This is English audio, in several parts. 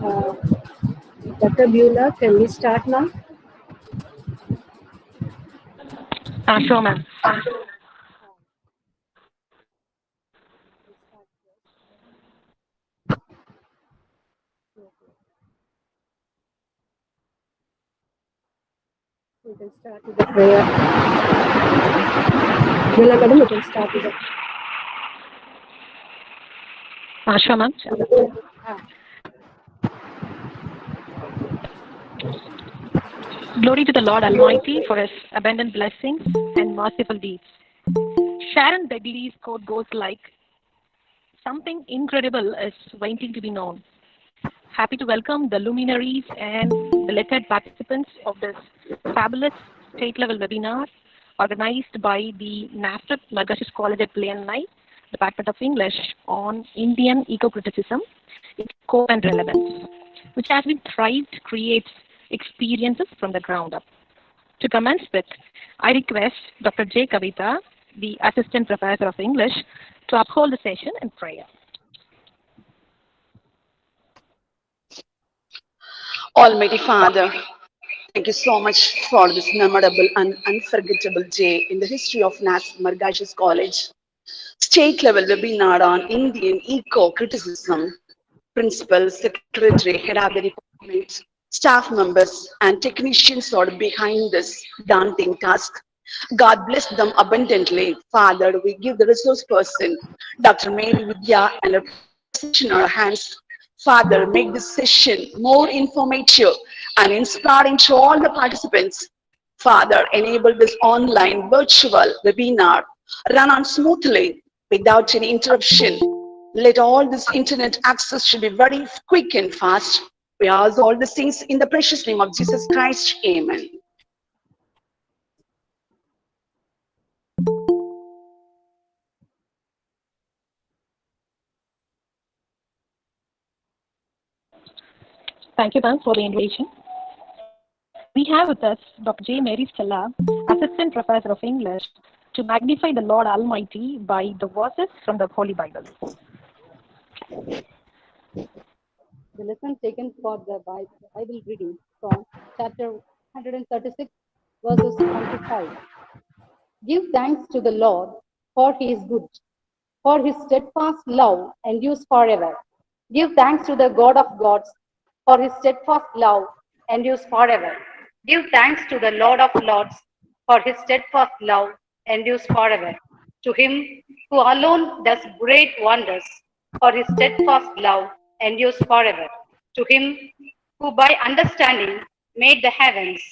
Uh, Dr. Beulah, can we start now? Sure, ma'am. We can start with the prayer. Beulah, madam, we can start with the Sure, ma'am. ah, Glory to the Lord Almighty for His abundant blessings and merciful deeds. Sharon Begley's quote goes like, "Something incredible is waiting to be known." Happy to welcome the luminaries and belated participants of this fabulous state-level webinar organized by the NASDAQ Margashish College at Chennai, Department of English on Indian eco-criticism, its scope and relevance, which has been tried to create experiences from the ground up. To commence with, I request Dr. J. Kavita, the Assistant Professor of English, to uphold the session in prayer. Almighty Father, thank you so much for this memorable and unforgettable day in the history of NAS Margashish College. State level webinar on Indian eco-criticism. Principal, secretary, head of the department, staff members, and technicians are behind this daunting task. God bless them abundantly. Father, we give the resource person, Dr. Mary Vidya, and a session in our hands. Father, make this session more informative and inspiring to all the participants. Father, enable this online virtual webinar run on smoothly without any interruption. Let all this internet access should be very quick and fast. We ask all these things in the precious name of Jesus Christ. Amen. Thank you, ma'am, for the invitation. We have with us Dr. J. Mary Stella, Assistant Professor of English, to magnify the Lord Almighty by the verses from the Holy Bible. The lesson taken for the Bible reading from chapter 136, verses 1 to 5. Give thanks to the Lord, for he is good, for his steadfast love endures forever. Give thanks to the God of gods, for his steadfast love endures forever. Give thanks to the Lord of lords, for his steadfast love endures forever. To him who alone does great wonders, for his steadfast love endures forever. To him who by understanding made the heavens,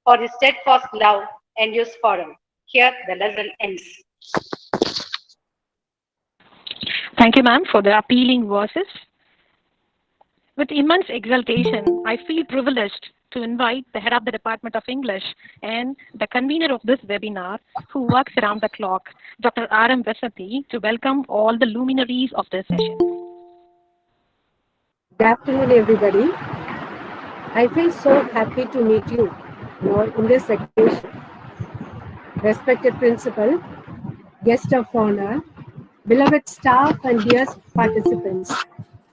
for his steadfast love endures forever. Here the lesson ends. Thank you, ma'am, for the appealing verses. With immense exultation, I feel privileged to invite the head of the Department of English and the convener of this webinar, who works around the clock, Dr. R.M. Vesati, to welcome all the luminaries of this session. good afternoon, everybody. I feel so happy to meet you in this occasion. Respected principal, guest of honor, beloved staff, and dear participants.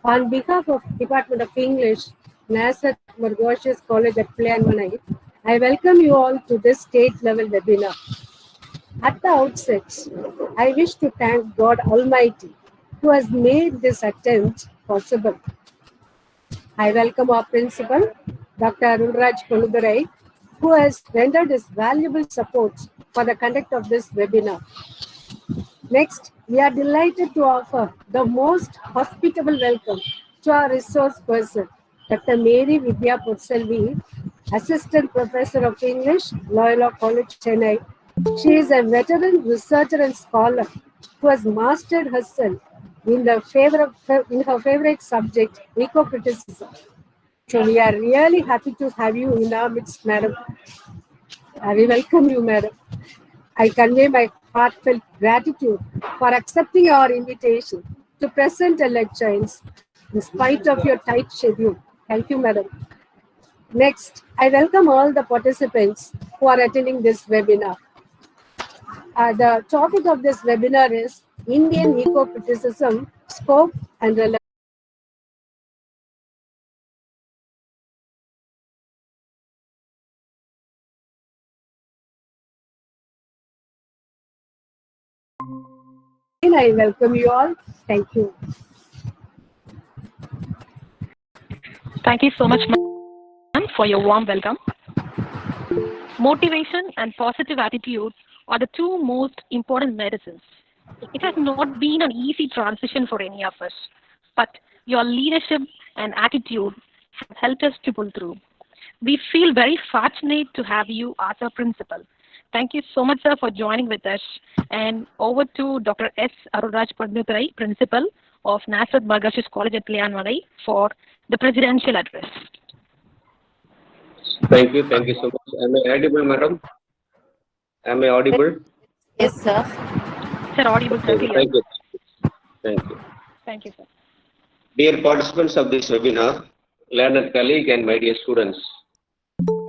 On behalf of Department of English, NASA Margashish College at Chennai, I welcome you all to this state-level webinar. At the outset, I wish to thank God Almighty, who has made this attempt possible. I welcome our principal, Dr. Arunraj Poludurai, who has rendered his valuable support for the conduct of this webinar. Next, we are delighted to offer the most hospitable welcome to our resource person, Dr. Mary Vidya Porselvi, Assistant Professor of English, Loyola College, Chennai. She is a veteran researcher and scholar who has mastered herself in her favorite subject, eco-criticism. So we are really happy to have you in our midst, madam. We welcome you, madam. I convey my heartfelt gratitude for accepting our invitation to present a lecture in spite of your tight schedule. Thank you, madam. Next, I welcome all the participants who are attending this webinar. The topic of this webinar is Indian eco-criticism, scope and relevance. again, I welcome you all. Thank you. Thank you so much, ma'am, for your warm welcome. Motivation and positive attitude are the two most important medicines. It has not been an easy transition for any of us, but your leadership and attitude have helped us to pull through. We feel very fortunate to have you as our principal. Thank you so much, sir, for joining with us. And over to Dr. S. Aruraj Panditrai, principal of Nazareth Margashis College at Lianmalai, for the presidential address. Thank you so much. Am I audible, madam? Am I audible? Yes, sir. Sir, audible, sir. Clear. Thank you. Thank you. Thank you, sir. Dear participants of this webinar, learned colleague and my dear students,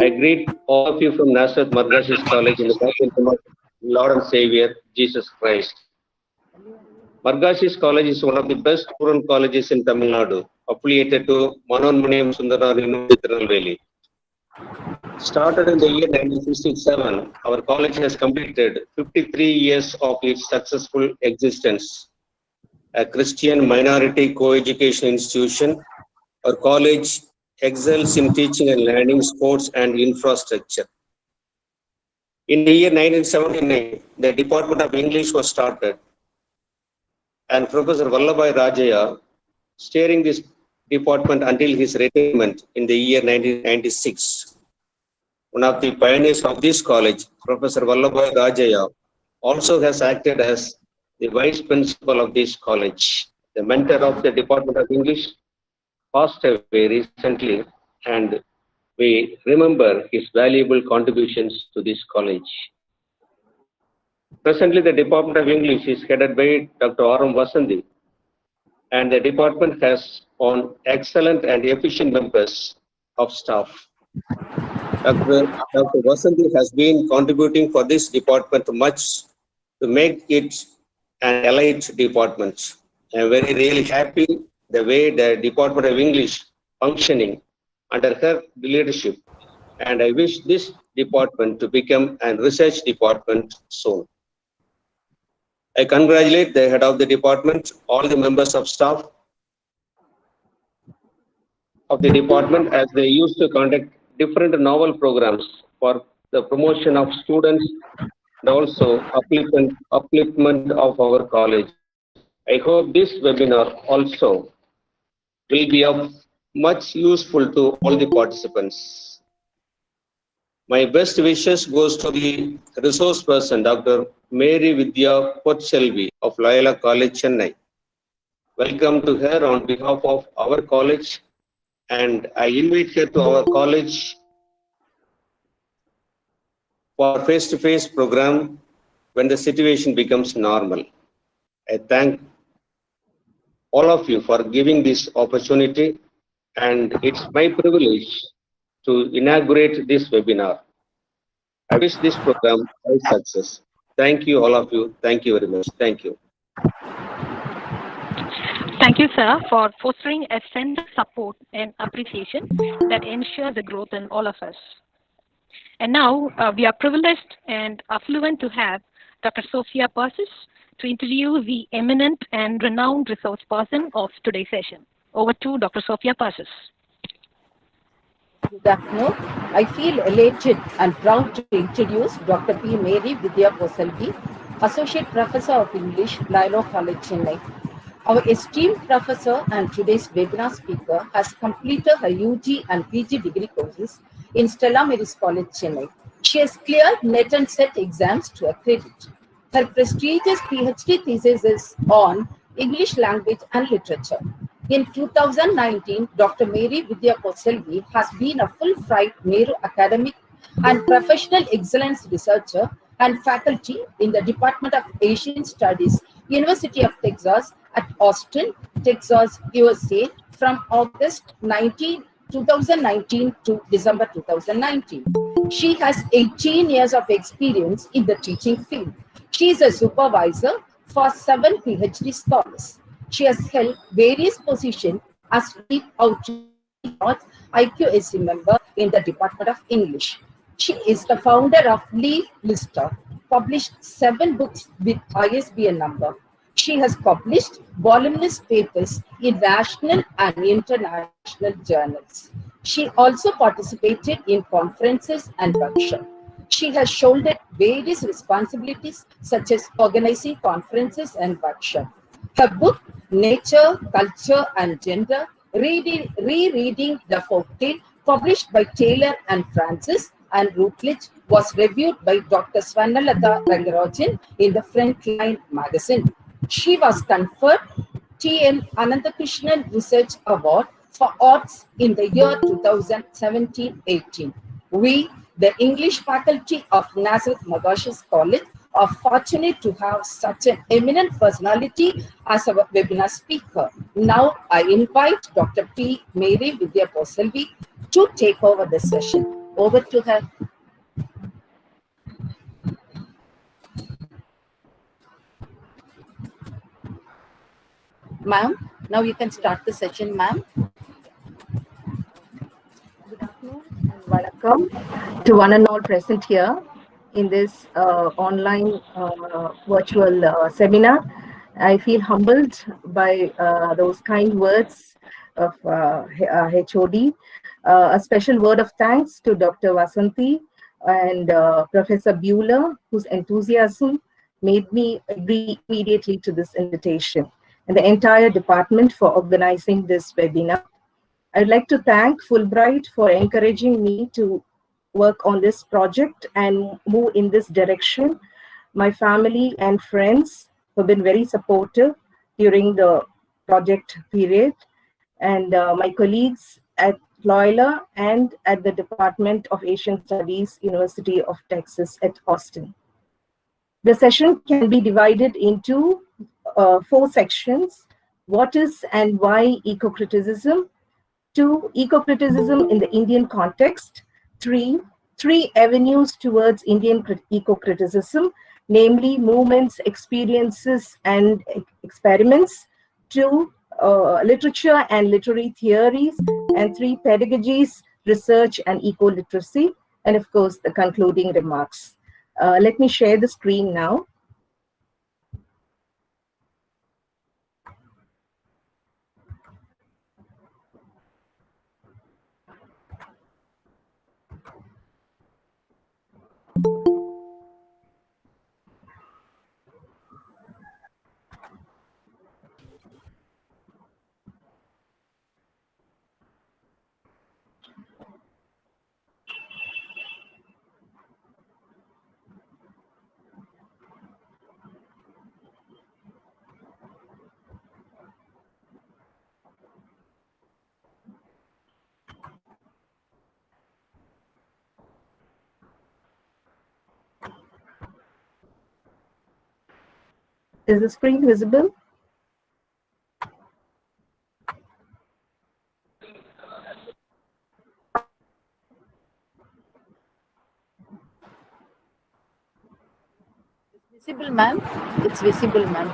I greet all of you from Nazareth Margashis College in the name of Lord and Savior, Jesus Christ. Margashis College is one of the best rural colleges in Tamil Nadu, affiliated to Manonmuniam Sundarar University, Tirunelveli. Started in the year 1967, our college has completed 53 years of its successful existence. A Christian minority co-education institution, our college excels in teaching and learning, sports and infrastructure. In the year 1979, the Department of English was started, and Professor Vallabhai Rajaya steering this department until his retirement in the year 1996. One of the pioneers of this college, Professor Vallabhai Rajaya, also has acted as the vice principal of this college. The mentor of the Department of English passed away recently, and we remember his valuable contributions to this college. Presently, the Department of English is headed by Dr. R.M. Vasanthi, and the department has on excellent and efficient members of staff. Dr. Vasanthi has been contributing for this department much to make it an elite department. I am really happy the way the Department of English functioning under her leadership, and I wish this department to become a research department soon. I congratulate the head of the department, all the members of staff of the department, as they used to conduct different novel programs for the promotion of students and also upliftment of our college. I hope this webinar also will be of much useful to all the participants. My best wishes goes to the resource person, Dr. Mary Vidya Porselvi of Loyola College, Chennai. Welcome to her on behalf of our college, and I invite her to our college for face-to-face program when the situation becomes normal. I thank all of you for giving this opportunity, and it's my privilege to inaugurate this webinar. I wish this program all success. Thank you, all of you. Thank you very much. Thank you. Thank you, sir, for fostering a sense of support and appreciation that ensures the growth in all of us. And now we are privileged and affluent to have Dr. Sophia Persis to introduce the eminent and renowned resource person of today's session. Over to Dr. Sophia Persis. Good afternoon. I feel elated and proud to introduce Dr. P. Mary Vidya Porselvi, Associate Professor of English, Loyola College, Chennai. Our esteemed professor and today's webinar speaker has completed her UG and PG degree courses in Stella Maris College, Chennai. She has cleared NET and SET exams to her credit. Her prestigious PhD thesis is on English language and literature. In 2019, Dr. Mary Vidya Porselvi has been a full-flight Nehru academic and professional excellence researcher and faculty in the Department of Asian Studies, University of Texas at Austin, Texas, USA, from August 2019 to December 2019. She has 18 years of experience in the teaching field. She is a supervisor for 7 PhD scholars. She has held various positions as Lead Outreach IQAC member in the Department of English. She is the founder of Leaf Lister, published 7 books with ISBN number. She has published voluminous papers in national and international journals. She also participated in conferences and workshops. She has shouldered various responsibilities such as organizing conferences and workshops. Her book, Nature, Culture and Gender, Rereading the Folktale, published by Taylor and Francis and Routledge, was reviewed by Dr. Swarnalatha Rangarajan in the Frontline magazine. She was conferred T.N. Anandakrishnan Research Award for Arts in the year 2017-18. We, the English faculty of Nazareth Magash's College, are fortunate to have such an eminent personality as our webinar speaker. Now, I invite Dr. P. Mary Vidya Porselvi to take over the session. Over to her. Ma'am, now you can start the session, ma'am. Good afternoon and welcome to one and all present here in this online virtual seminar. I feel humbled by those kind words of HOD. A special word of thanks to Dr. Vasanthi and Professor Bueller, whose enthusiasm made me agree immediately to this invitation, and the entire department for organizing this webinar. I'd like to thank Fulbright for encouraging me to work on this project and move in this direction. My family and friends have been very supportive during the project period, and my colleagues at Loyola and at the Department of Asian Studies, University of Texas at Austin. The session can be divided into 4 sections: what is and why eco-criticism, 2, eco-criticism in the Indian context, 3, 3 avenues towards Indian eco-criticism, namely movements, experiences, and experiments, 2, literature and literary theories, and 3, pedagogies, research, and eco-literacy, and of course, the concluding remarks. Let me share the screen now. Is the screen visible? Visible, ma'am? It's visible, ma'am.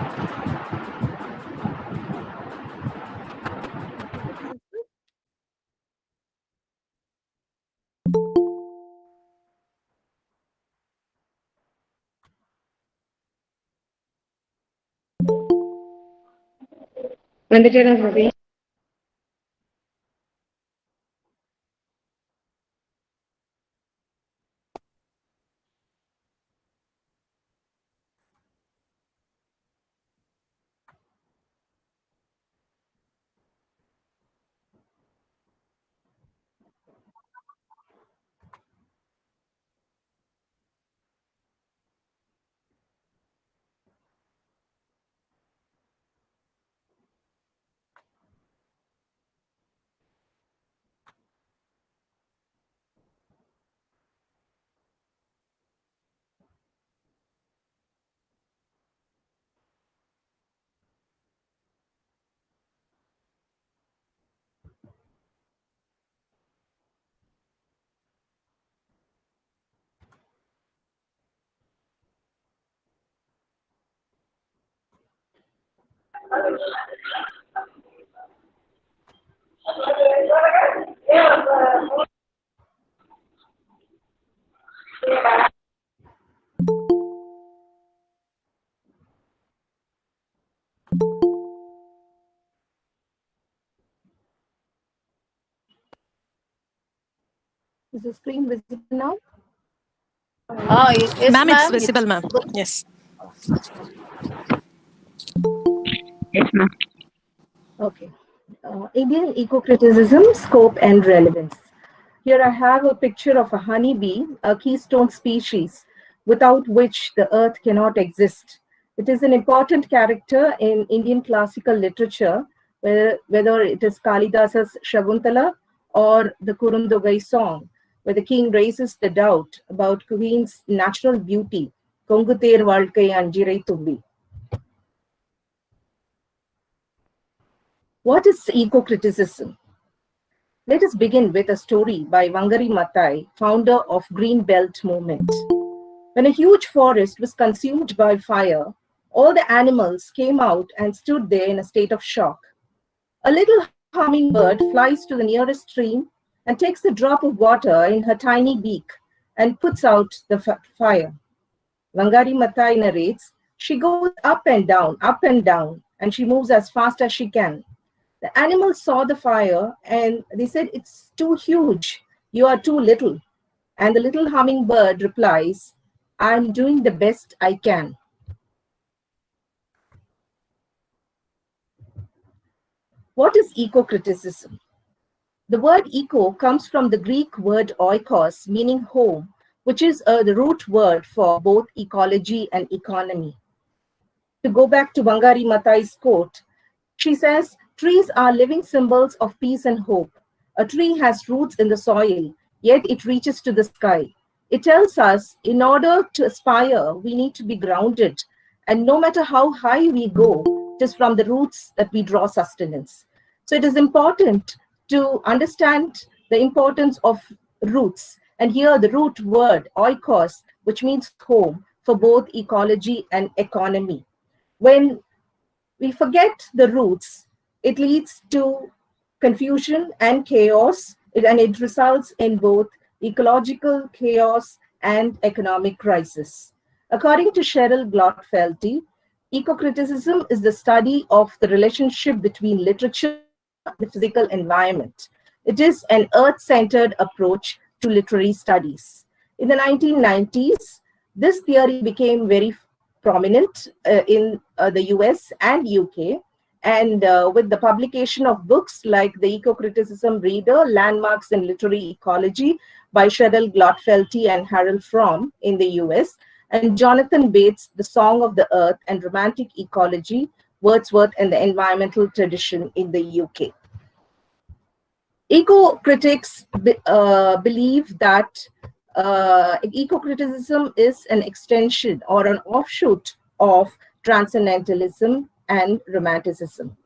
Is the screen visible now? Yes, Ma'am, it's ma'am. It's visible, ma'am. Yes. Yes, ma'am. Okay. Indian eco-criticism, scope and relevance. Here I have a picture of a honeybee, a keystone species, without which the earth cannot exist. It is an important character in Indian classical literature, whether it is Kalidasa's Shakuntala or the Kurundogai song, where the king raises the doubt about queen's natural beauty, Konguter Valkai Anjirai Tumbi. What is eco-criticism? Let us begin with a story by Wangari Maathai, founder of Green Belt Movement. When a huge forest was consumed by fire, all the animals came out and stood there in a state of shock. A little hummingbird flies to the nearest stream and takes a drop of water in her tiny beak and puts out the fire. Wangari Maathai narrates, she goes up and down, and she moves as fast as she can. The animals saw the fire and they said, it's too huge. You are too little. And the little hummingbird replies, I'm doing the best I can. What is eco-criticism? The word eco comes from the Greek word oikos, meaning home, which is the root word for both ecology and economy. To go back to Wangari Maathai's quote, she says, trees are living symbols of peace and hope. A tree has roots in the soil, yet it reaches to the sky. It tells us in order to aspire, we need to be grounded. And no matter how high we go, it is from the roots that we draw sustenance. So it is important to understand the importance of roots. And here the root word, oikos, which means home, for both ecology and economy. When we forget the roots, it leads to confusion and chaos, and it results in both ecological chaos and economic crisis. According to Cheryl Glotfelty, eco-criticism is the study of the relationship between literature and the physical environment. It is an earth-centered approach to literary studies. In the 1990s, this theory became very prominent in the US and UK, and with the publication of books like the Eco-Criticism Reader, Landmarks in Literary Ecology by Cheryl Glotfelty and Harold Fromm in the US, and Jonathan Bates' The Song of the Earth and Romantic Ecology, Wordsworth and the Environmental Tradition in the UK. Eco-critics believe that eco-criticism is an extension or an offshoot of transcendentalism and romanticism.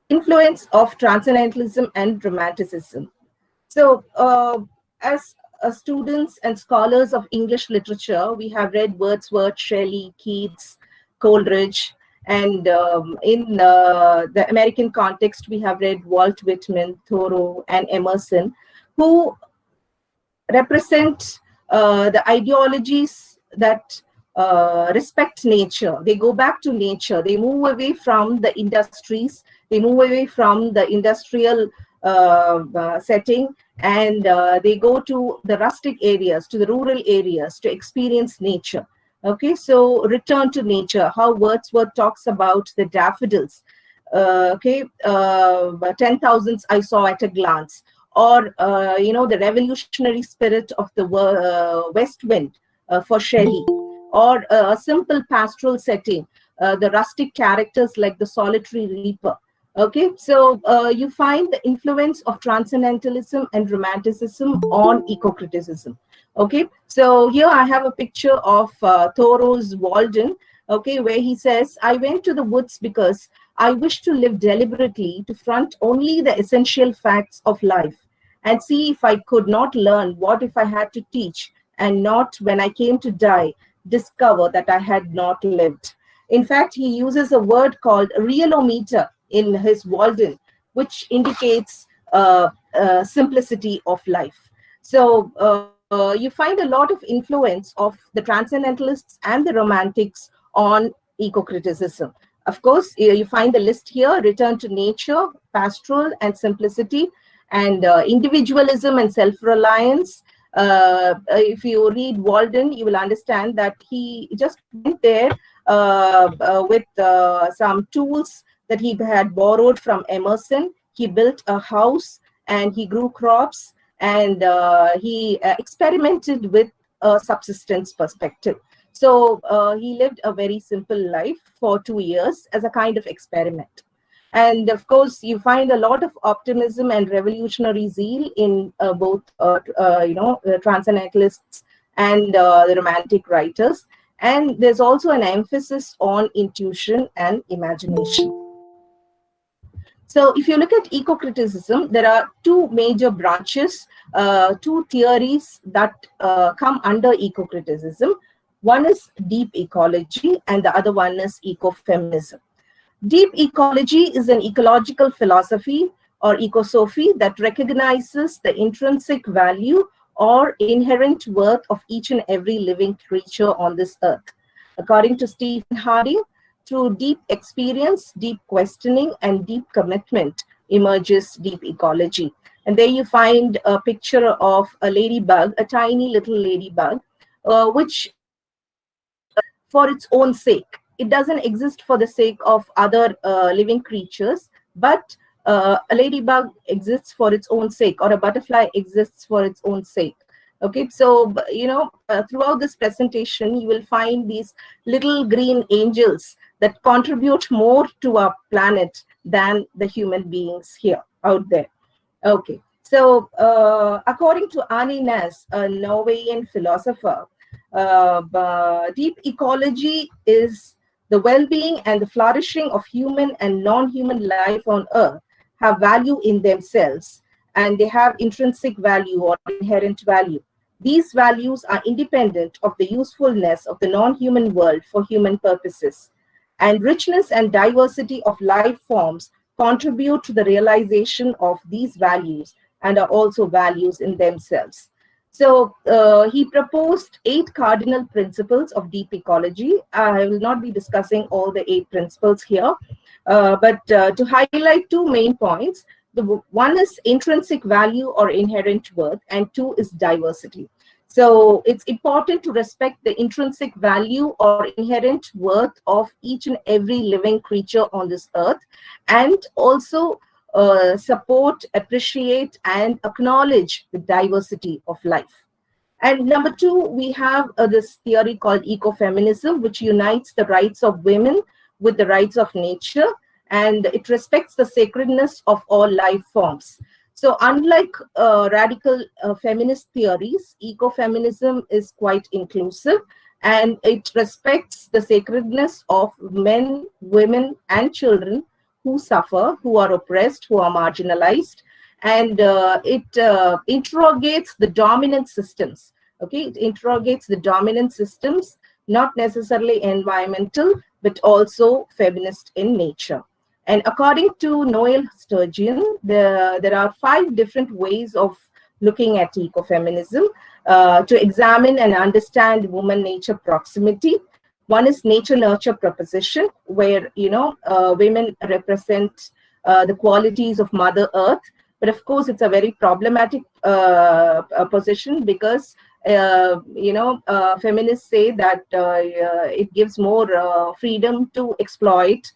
Influence of transcendentalism and romanticism. So, as students and scholars of English literature, we have read Wordsworth, Shelley, Keats, Coleridge, and in the American context, we have read Walt Whitman, Thoreau, and Emerson, who represent the ideologies that respect nature. They go back to nature. They move away from the industries. They move away from the industrial setting, and they go to the rustic areas, to the rural areas to experience nature. Okay, so return to nature, how Wordsworth talks about the daffodils. 10,000s I saw at a glance. Or, the revolutionary spirit of the west wind for Shelley. Or a simple pastoral setting, the rustic characters like the solitary reaper. Okay, so you find the influence of transcendentalism and romanticism on eco-criticism. Okay, so here I have a picture of Thoreau's Walden, okay, where he says, I went to the woods because I wish to live deliberately to front only the essential facts of life and see if I could not learn what if I had to teach, and not when I came to die, discover that I had not lived. In fact, he uses a word called realometer in his Walden, which indicates simplicity of life. So you find a lot of influence of the transcendentalists and the romantics on eco-criticism. Of course, you find the list here: return to nature, pastoral and simplicity, and individualism and self-reliance. If you read Walden, you will understand that he just went there with some tools that he had borrowed from Emerson. He built a house and he grew crops, and he experimented with a subsistence perspective. So he lived a very simple life for 2 years as a kind of experiment. And of course, you find a lot of optimism and revolutionary zeal in both, transcendentalists and the romantic writers. And there's also an emphasis on intuition and imagination. So if you look at eco-criticism, there are two major branches, two theories that come under eco-criticism. One is deep ecology and the other one is ecofeminism. Deep ecology is an ecological philosophy or ecosophy that recognizes the intrinsic value or inherent worth of each and every living creature on this earth. According to Stephen Harding, through deep experience, deep questioning, and deep commitment emerges deep ecology. And there you find a picture of a ladybug, a tiny little ladybug, which for its own sake. It doesn't exist for the sake of other living creatures, but a ladybug exists for its own sake, or a butterfly exists for its own sake. Okay, so throughout this presentation, you will find these little green angels that contribute more to our planet than the human beings here out there. Okay, so according to Arne Næss, a Norwegian philosopher, deep ecology is the well-being and the flourishing of human and non-human life on earth have value in themselves, and they have intrinsic value or inherent value. These values are independent of the usefulness of the non-human world for human purposes. And richness and diversity of life forms contribute to the realization of these values and are also values in themselves. So he proposed 8 cardinal principles of deep ecology. I will not be discussing all the 8 principles here, but to highlight 2 main points. One is intrinsic value or inherent worth, and 2 is diversity. So it's important to respect the intrinsic value or inherent worth of each and every living creature on this earth, and also support, appreciate, and acknowledge the diversity of life. And number 2, we have this theory called ecofeminism, which unites the rights of women with the rights of nature, and it respects the sacredness of all life forms. So unlike radical feminist theories, ecofeminism is quite inclusive, and it respects the sacredness of men, women, and children who suffer, who are oppressed, who are marginalized, and it interrogates the dominant systems. Okay, it interrogates the dominant systems, not necessarily environmental, but also feminist in nature. And according to Noel Sturgeon, there are 5 different ways of looking at ecofeminism to examine and understand woman-nature proximity. One is nature-nurture proposition, where women represent the qualities of Mother Earth. But of course, it's a very problematic position because feminists say that it gives more freedom to exploit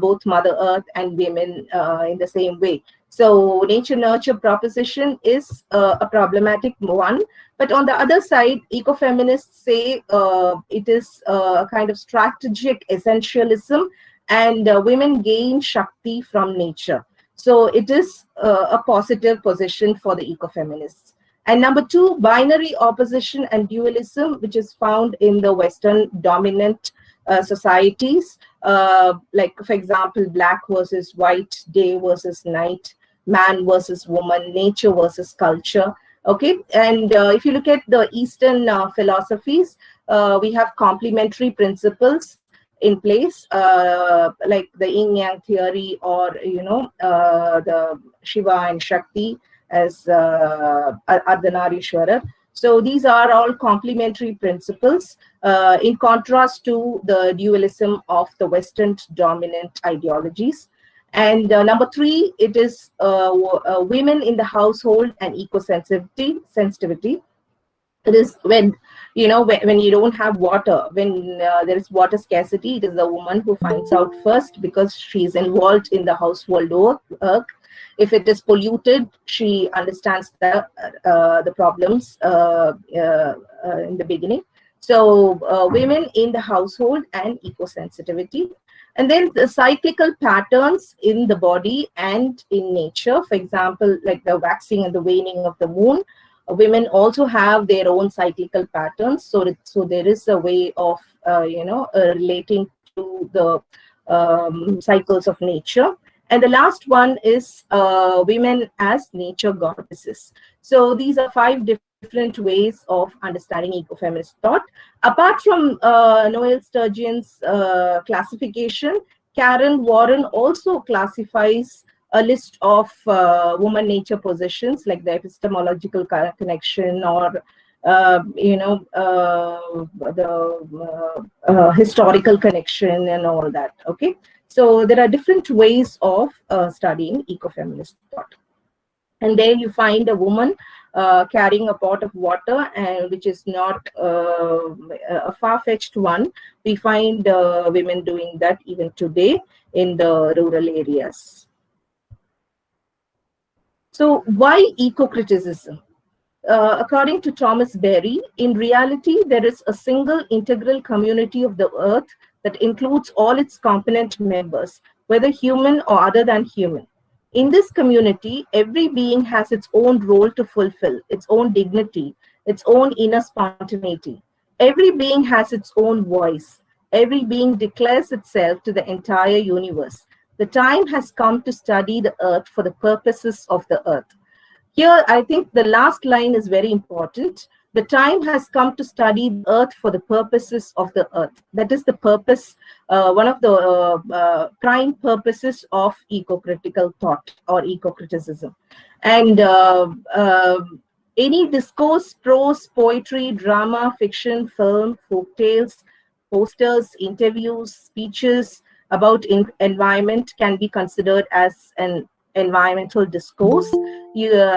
both Mother Earth and women in the same way. So nature-nurture proposition is a problematic one. But on the other side, ecofeminists say it is a kind of strategic essentialism, and women gain Shakti from nature. So it is a positive position for the ecofeminists. And number 2, binary opposition and dualism, which is found in the Western dominant societies, like, for example, black versus white, day versus night, man versus woman, nature versus culture. Okay, and if you look at the Eastern philosophies, we have complementary principles in place, like the yin yang theory, or the Shiva and Shakti as Ardhanarishwara. So these are all complementary principles in contrast to the dualism of the Western dominant ideologies. And number three, it is women in the household and sensitivity. It is when, when you don't have water, when there is water scarcity, it is the woman who finds out first because she's involved in the household work. If it is polluted, she understands the problems in the beginning. So women in the household and eco-sensitivity. And then the cyclical patterns in the body and in nature. For example, like the waxing and the waning of the moon. Women also have their own cyclical patterns. So there is a way of, relating to the cycles of nature. And the last one is women as nature goddesses. So these are 5 different ways of understanding ecofeminist thought. Apart from Noel Sturgeon's classification, Karen Warren also classifies a list of woman nature positions like the epistemological connection or the historical connection and all that. Okay, so there are different ways of studying ecofeminist thought. And there you find a woman carrying a pot of water, and which is not a far-fetched one. We find women doing that even today in the rural areas. So why eco-criticism? According to Thomas Berry, in reality, there is a single integral community of the earth that includes all its component members, whether human or other than human. In this community, every being has its own role to fulfill, its own dignity, its own inner spontaneity. Every being has its own voice. Every being declares itself to the entire universe. The time has come to study the earth for the purposes of the earth. Here, I think the last line is very important. The time has come to study the earth for the purposes of the earth. That is the purpose, one of the prime purposes of eco-critical thought or eco-criticism. And any discourse, prose, poetry, drama, fiction, film, folk tales, posters, interviews, speeches about environment can be considered as an environmental discourse.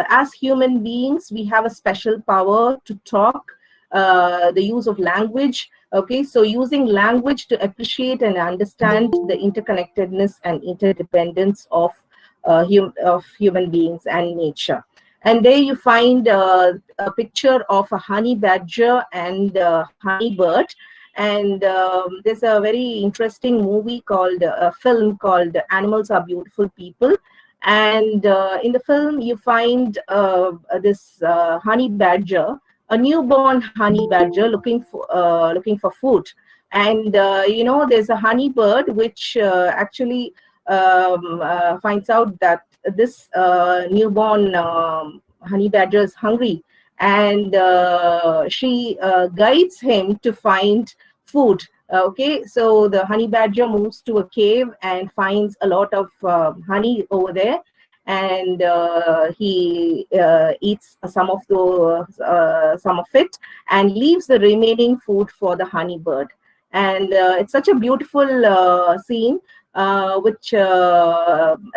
As human beings, we have a special power to talk, the use of language. Okay, so using language to appreciate and understand the interconnectedness and interdependence of human beings and nature. And there you find a picture of a honey badger and a honey bird. And there's a very interesting movie called, a film called Animals Are Beautiful People. And in the film, you find this honey badger, a newborn honey badger looking for food. And there's a honey bird which actually finds out that this newborn honey badger is hungry, and she guides him to find food. Okay, so the honey badger moves to a cave and finds a lot of honey over there, and he eats some of it and leaves the remaining food for the honey bird. And it's such a beautiful scene which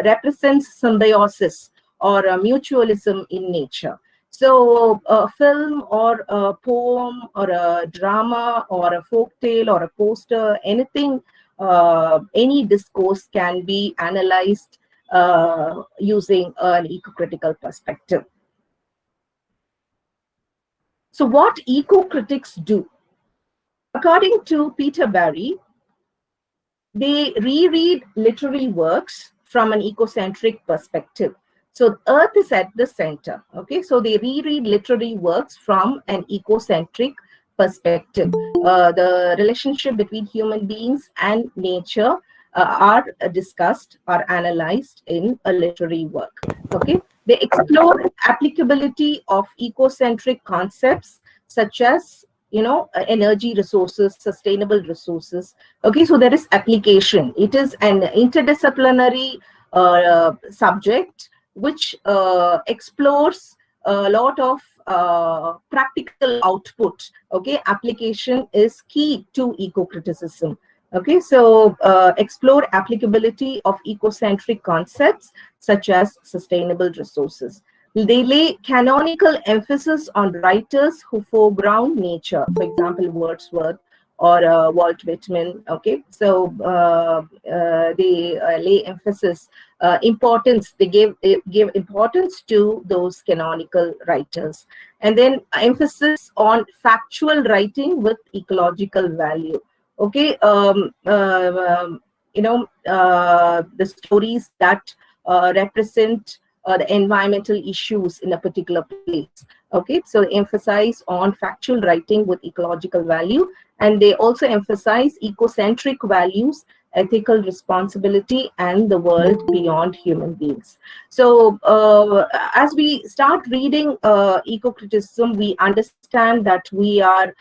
represents symbiosis or mutualism in nature. So a film or a poem or a drama or a folk tale or a poster, anything, any discourse can be analyzed using an eco-critical perspective. So what eco-critics do? According to Peter Barry, they reread literary works from an ecocentric perspective. So Earth is at the center. Okay, so they reread literary works from an ecocentric perspective. The relationship between human beings and nature are discussed or analyzed in a literary work. Okay, they explore applicability of ecocentric concepts such as energy resources, sustainable resources. Okay, so there is application. It is an interdisciplinary subject which explores a lot of practical output. Okay, application is key to eco-criticism. Okay, so explore applicability of ecocentric concepts such as sustainable resources. They lay canonical emphasis on writers who foreground nature, for example, Wordsworth or Walt Whitman. Okay, so they lay emphasis, importance. They give importance to those canonical writers, and then emphasis on factual writing with ecological value. Okay, the stories that represent the environmental issues in a particular place. Okay, so emphasize on factual writing with ecological value, and they also emphasize ecocentric values, ethical responsibility, and the world beyond human beings. So as we start reading eco-criticism, we understand that we are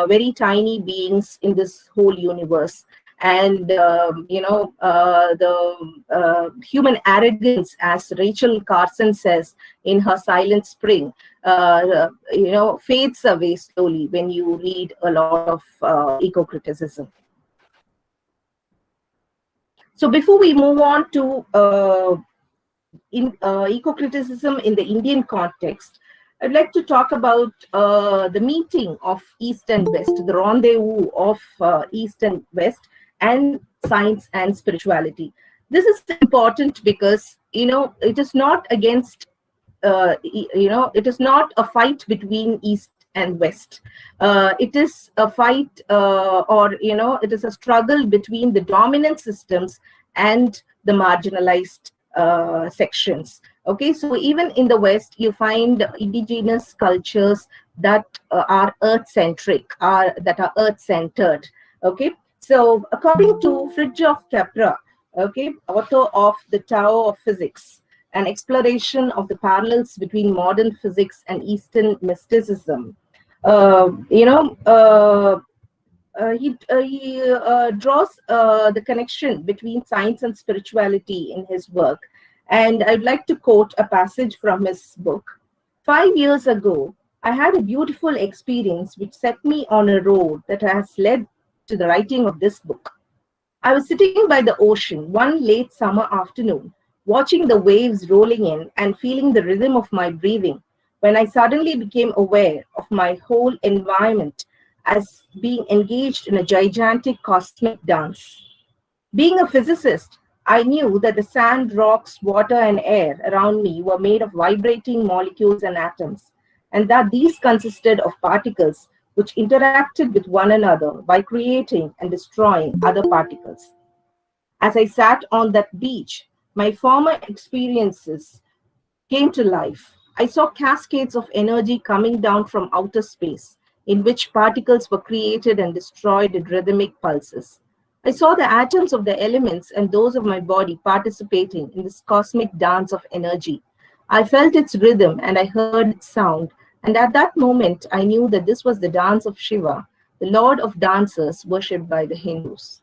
very tiny beings in this whole universe. And the human arrogance, as Rachel Carson says in her Silent Spring, fades away slowly when you read a lot of eco-criticism. So before we move on to eco-criticism in the Indian context, I'd like to talk about the meeting of East and West, the rendezvous of East and West, and science and spirituality. This is important because, it is not against, it is not a fight between East and West. It is a fight, it is a struggle between the dominant systems and the marginalized sections. Okay, so even in the West, you find indigenous cultures that are earth-centric, that are earth-centered. Okay, so according to Fritjof Capra, okay, author of The Tao of Physics, an exploration of the parallels between modern physics and Eastern mysticism, he draws the connection between science and spirituality in his work. And I'd like to quote a passage from his book. 5 years ago, I had a beautiful experience which set me on a road that has led to the writing of this book. I was sitting by the ocean one late summer afternoon, watching the waves rolling in and feeling the rhythm of my breathing, when I suddenly became aware of my whole environment as being engaged in a gigantic cosmic dance. Being a physicist, I knew that the sand, rocks, water, and air around me were made of vibrating molecules and atoms, and that these consisted of particles which interacted with one another by creating and destroying other particles. As I sat on that beach, my former experiences came to life. I saw cascades of energy coming down from outer space, in which particles were created and destroyed in rhythmic pulses. I saw the atoms of the elements and those of my body participating in this cosmic dance of energy. I felt its rhythm and I heard its sound, and at that moment I knew that this was the dance of Shiva, the lord of dancers worshipped by the Hindus.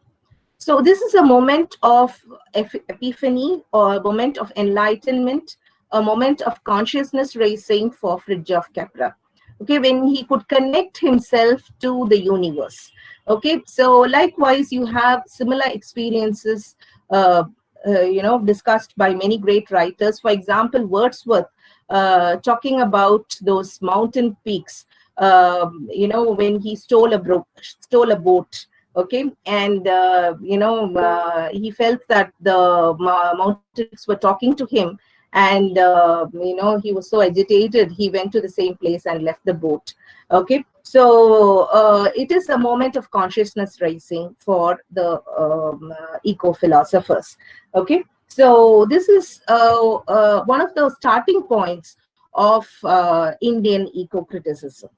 So this is a moment of epiphany, or a moment of enlightenment, a moment of consciousness raising for Fritjof Capra. Okay, when he could connect himself to the universe. Okay, so likewise, you have similar experiences, discussed by many great writers. For example, Wordsworth, talking about those mountain peaks, when he stole a boat. Okay, and he felt that the mountains were talking to him, and he was so agitated, he went to the same place and left the boat. Okay, so it is a moment of consciousness raising for the eco-philosophers. Okay, so this is one of the starting points of Indian eco-criticism.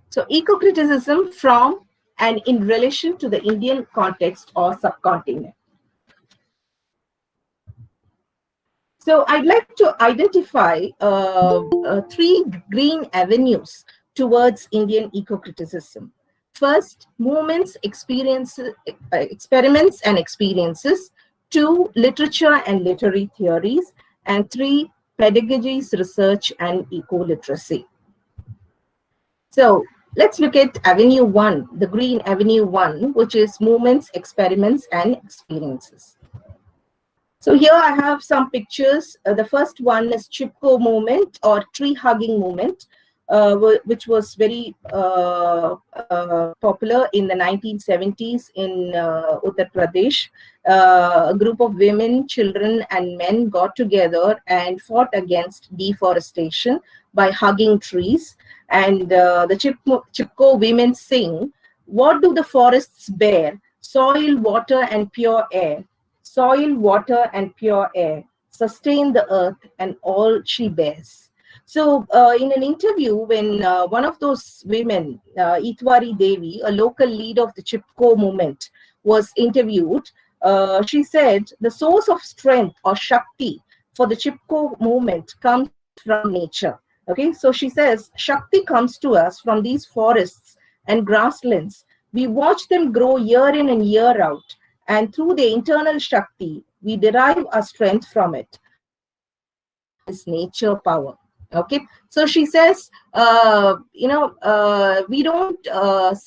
So eco-criticism from and in relation to the Indian context or subcontinent. So I'd like to identify 3 green avenues towards Indian eco-criticism. First, movements, experiences, experiments and experiences. 2, literature and literary theories. And 3, pedagogies, research, and eco-literacy. So let's look at Avenue 1, the Green Avenue 1, which is movements, experiments, and experiences. So here I have some pictures. The first one is Chipko movement or tree hugging movement, which was very popular in the 1970s in Uttar Pradesh. A group of women, children, and men got together and fought against deforestation by hugging trees. And the Chipko women sing, "What do the forests bear? Soil, water, and pure air. Soil, water, and pure air sustain the earth and all she bears." So, in an interview, when one of those women, Itwari Devi, a local leader of the Chipko movement, was interviewed, she said the source of strength or Shakti for the Chipko movement comes from nature. Okay, so she says Shakti comes to us from these forests and grasslands. We watch them grow year in and year out, and through the internal Shakti, we derive our strength from it. Our strength is nature power. Okay, so she says, we don't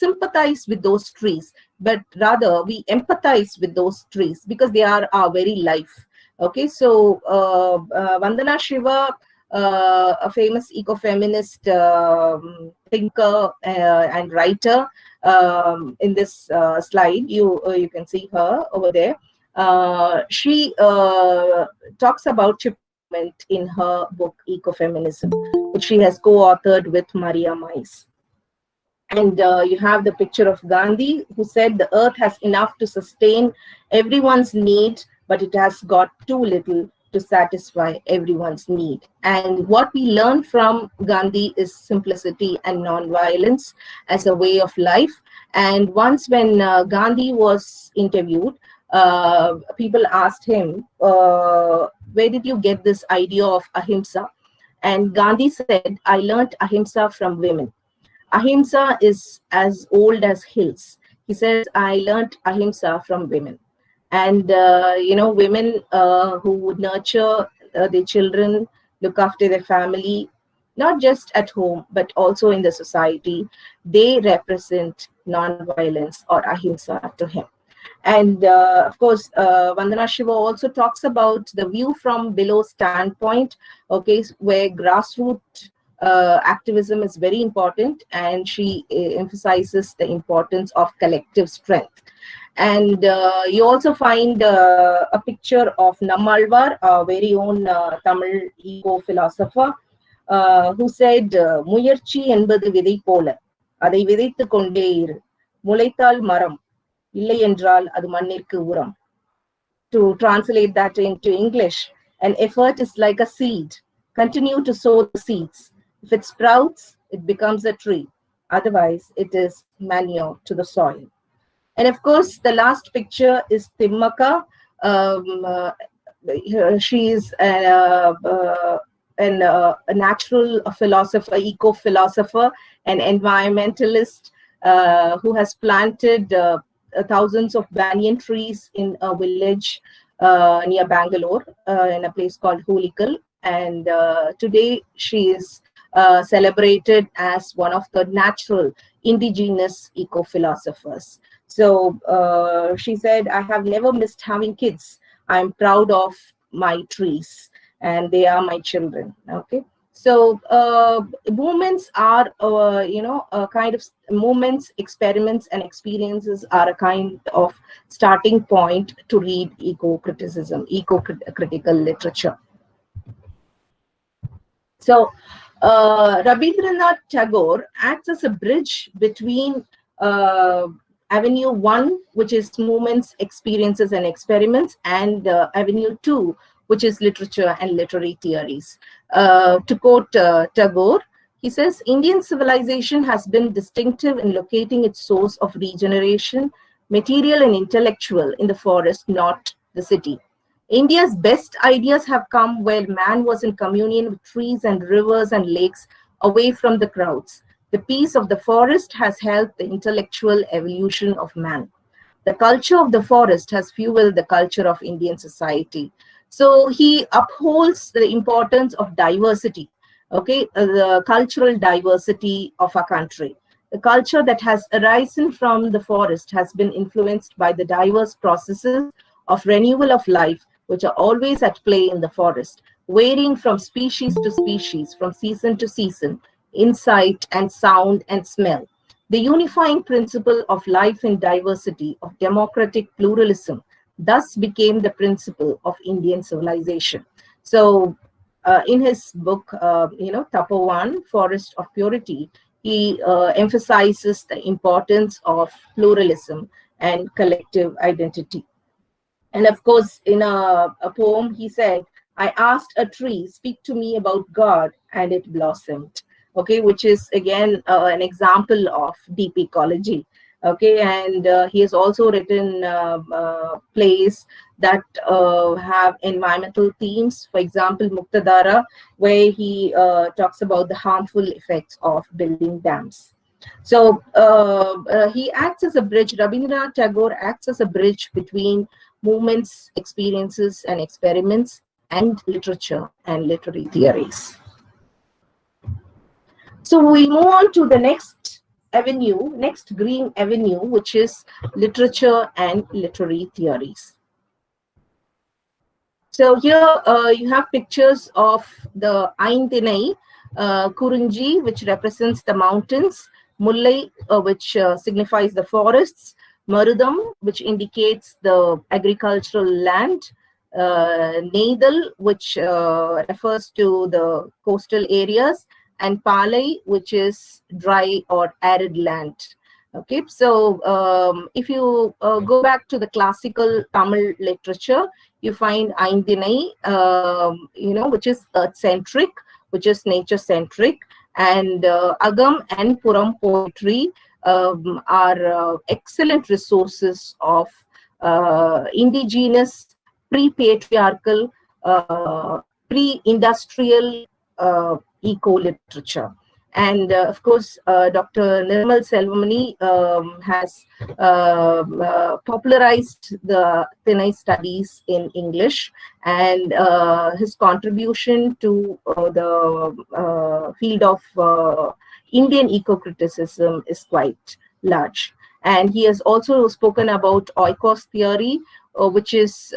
sympathize with those trees, but rather we empathize with those trees because they are our very life. Okay, so Vandana Shiva, a famous eco-feminist thinker and writer, in this slide, you can see her over there. She talks about Chipko movement in her book Ecofeminism, which she has co-authored with Maria Mais. And you have the picture of Gandhi, who said the earth has enough to sustain everyone's need, but it has got too little to satisfy everyone's need. And what we learn from Gandhi is simplicity and non-violence as a way of life. And once when Gandhi was interviewed, people asked him, where did you get this idea of ahimsa? And Gandhi said, I learned ahimsa from women. Ahimsa is as old as hills. He says, I learned ahimsa from women. And, women who would nurture their children, look after their family, not just at home, but also in the society, they represent non-violence or ahimsa to him. And of course, Vandana Shiva also talks about the view from below standpoint, okay, where grassroots activism is very important, and she emphasizes the importance of collective strength. And you also find a picture of Nammalvar, our very own Tamil eco-philosopher, who said, "Muyarchi என்பது விதை போல, அதை விதைத்து கொண்டே இரு, முளைத்தால் மரம், இல்லை என்றால் அது மண்ணிற்கு உரம்." To translate that into English, an effort is like a seed. Continue to sow the seeds. If it sprouts, it becomes a tree. Otherwise, it is manure to the soil. And of course, the last picture is Timmaka. She is a natural philosopher, eco-philosopher, an environmentalist who has planted thousands of banyan trees in a village near Bangalore, in a place called Hulikal. And today she is celebrated as one of the natural indigenous eco-philosophers. So she said, I have never missed having kids. I'm proud of my trees and they are my children. Okay. So movements are, kind of movements, experiments, and experiences are a kind of starting point to read eco-criticism, eco-critical literature. So Rabindranath Tagore acts as a bridge between Avenue 1, which is movements, experiences, and experiments, and Avenue 2, which is literature and literary theories. To quote Tagore, he says, Indian civilization has been distinctive in locating its source of regeneration, material and intellectual, in the forest, not the city. India's best ideas have come where man was in communion with trees and rivers and lakes, away from the crowds. The peace of the forest has helped the intellectual evolution of man. The culture of the forest has fueled the culture of Indian society. So he upholds the importance of diversity, okay, the cultural diversity of our country. The culture that has arisen from the forest has been influenced by the diverse processes of renewal of life, which are always at play in the forest, varying from species to species, from season to season, in sight and sound and smell. The unifying principle of life in diversity, of democratic pluralism, thus became the principle of Indian civilization. So, in his book, Tapovan, Forest of Purity, he emphasizes the importance of pluralism and collective identity. And of course, in a poem, he said, I asked a tree, speak to me about God, and it blossomed. Okay, which is again an example of deep ecology. Okay, and he has also written plays that have environmental themes. For example, Muktadara, where he talks about the harmful effects of building dams. So he acts as a bridge. Rabindranath Tagore acts as a bridge between movements, experiences, and experiments, and literature and literary theories. So we move on to the next avenue, next green avenue, which is literature and literary theories. So here you have pictures of the Aintinai, Kurunji, which represents the mountains, Mullai, which signifies the forests, Marudam, which indicates the agricultural land, Neidal, which refers to the coastal areas, and Palai, which is dry or arid land. Okay, so if you go back to the classical Tamil literature, you find Aindinai, which is earth-centric, which is nature-centric, and Agam and Puram poetry are excellent resources of indigenous, pre-patriarchal, pre-industrial eco-literature. And of course, Dr. Nirmal Selvamani has popularized the Thinai studies in English, and his contribution to the field of Indian eco-criticism is quite large. And he has also spoken about oikos theory, which is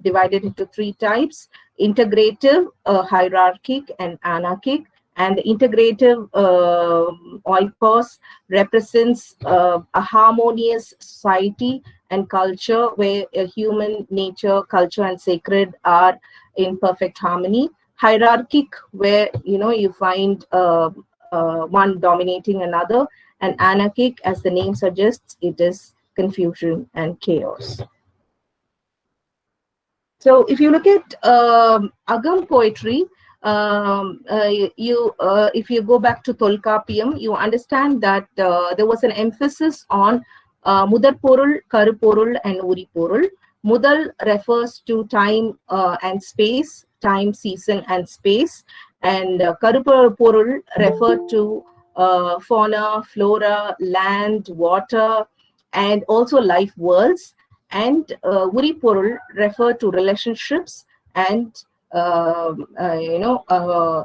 divided into three types: integrative, hierarchic, and anarchic. And the integrative oikos represents a harmonious society and culture where human nature, culture, and sacred are in perfect harmony. Hierarchic, where you find one dominating another, and anarchic, as the name suggests, it is confusion and chaos. So if you look at Agam poetry, if you go back to Tolkappiyam, you understand that there was an emphasis on Mudar Porul, Karu Porul, and Uri Porul. Mudal refers to time and space, time, season, and space, and Karu Porul referred to fauna, flora, land, water, and also life worlds. And Uri Porul referred to relationships and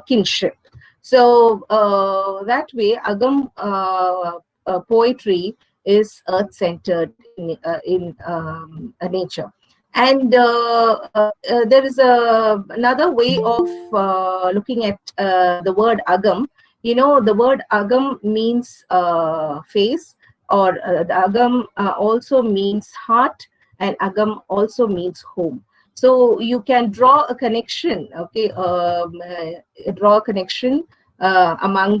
kinship. So that way, Agam poetry is earth-centered in nature. And there is another way of looking at the word Agam. The word Agam means face, or the Agam also means heart, and Agam also means home. So you can draw a connection, okay, among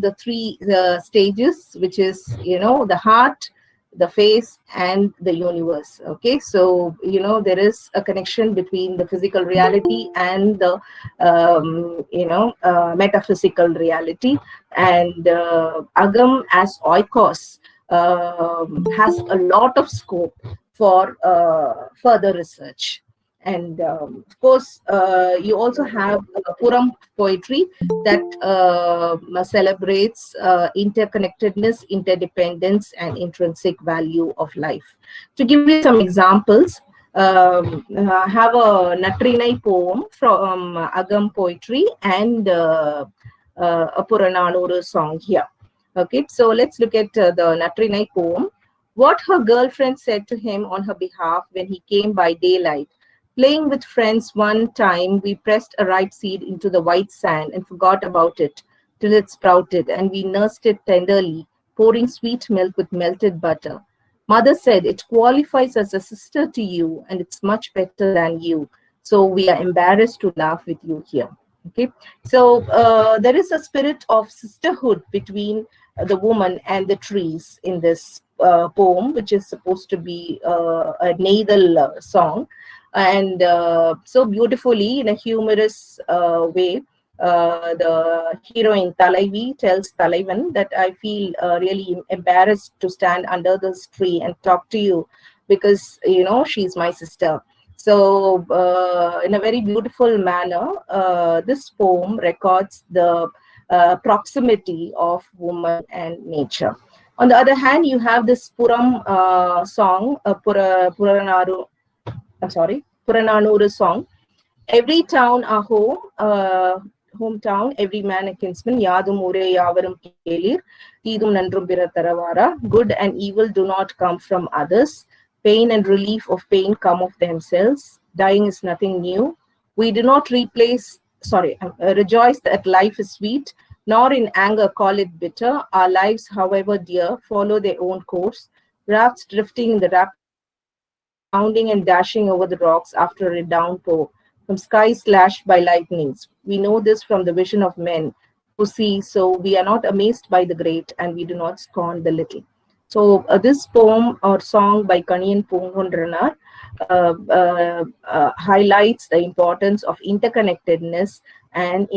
the three stages, which is, the heart, the face, and the universe. Okay, so, there is a connection between the physical reality and the, metaphysical reality. And Agam as oikos has a lot of scope for further research. And of course, you also have Puram poetry that celebrates interconnectedness, interdependence, and intrinsic value of life. To give you some examples, have a Natrinai poem from Agam poetry and a Purananuru song here. Okay, so let's look at the Natrinai poem. What her girlfriend said to him on her behalf when he came by daylight. Playing with friends one time, we pressed a ripe seed into the white sand and forgot about it till it sprouted, and we nursed it tenderly, pouring sweet milk with melted butter. Mother said it qualifies as a sister to you, and it's much better than you. So we are embarrassed to laugh with you here. Okay, so there is a spirit of sisterhood between the woman and the trees in this poem, which is supposed to be a nathal song, and so beautifully in a humorous way. The heroine Talaivi tells Talaivan that I feel really embarrassed to stand under this tree and talk to you because she's my sister. So in a very beautiful manner, this poem records the proximity of woman and nature. On the other hand, you have this Puram song, Purananuru song. Every town a home, hometown, every man a kinsman, Yadum Ure Yavarum Kelir, Tidum Nandrum Birataravara. Good and evil do not come from others. Pain and relief of pain come of themselves. Dying is nothing new. We do not rejoice that life is sweet, nor in anger call it bitter. Our lives, however dear, follow their own course. Rafts drifting in the rapid waves, pounding and dashing over the rocks after a downpour, from skies slashed by lightnings. We know this from the vision of men who see, so we are not amazed by the great, and we do not scorn the little. So this poem or song by Kaniyan Pungundranar highlights the importance of interconnectedness and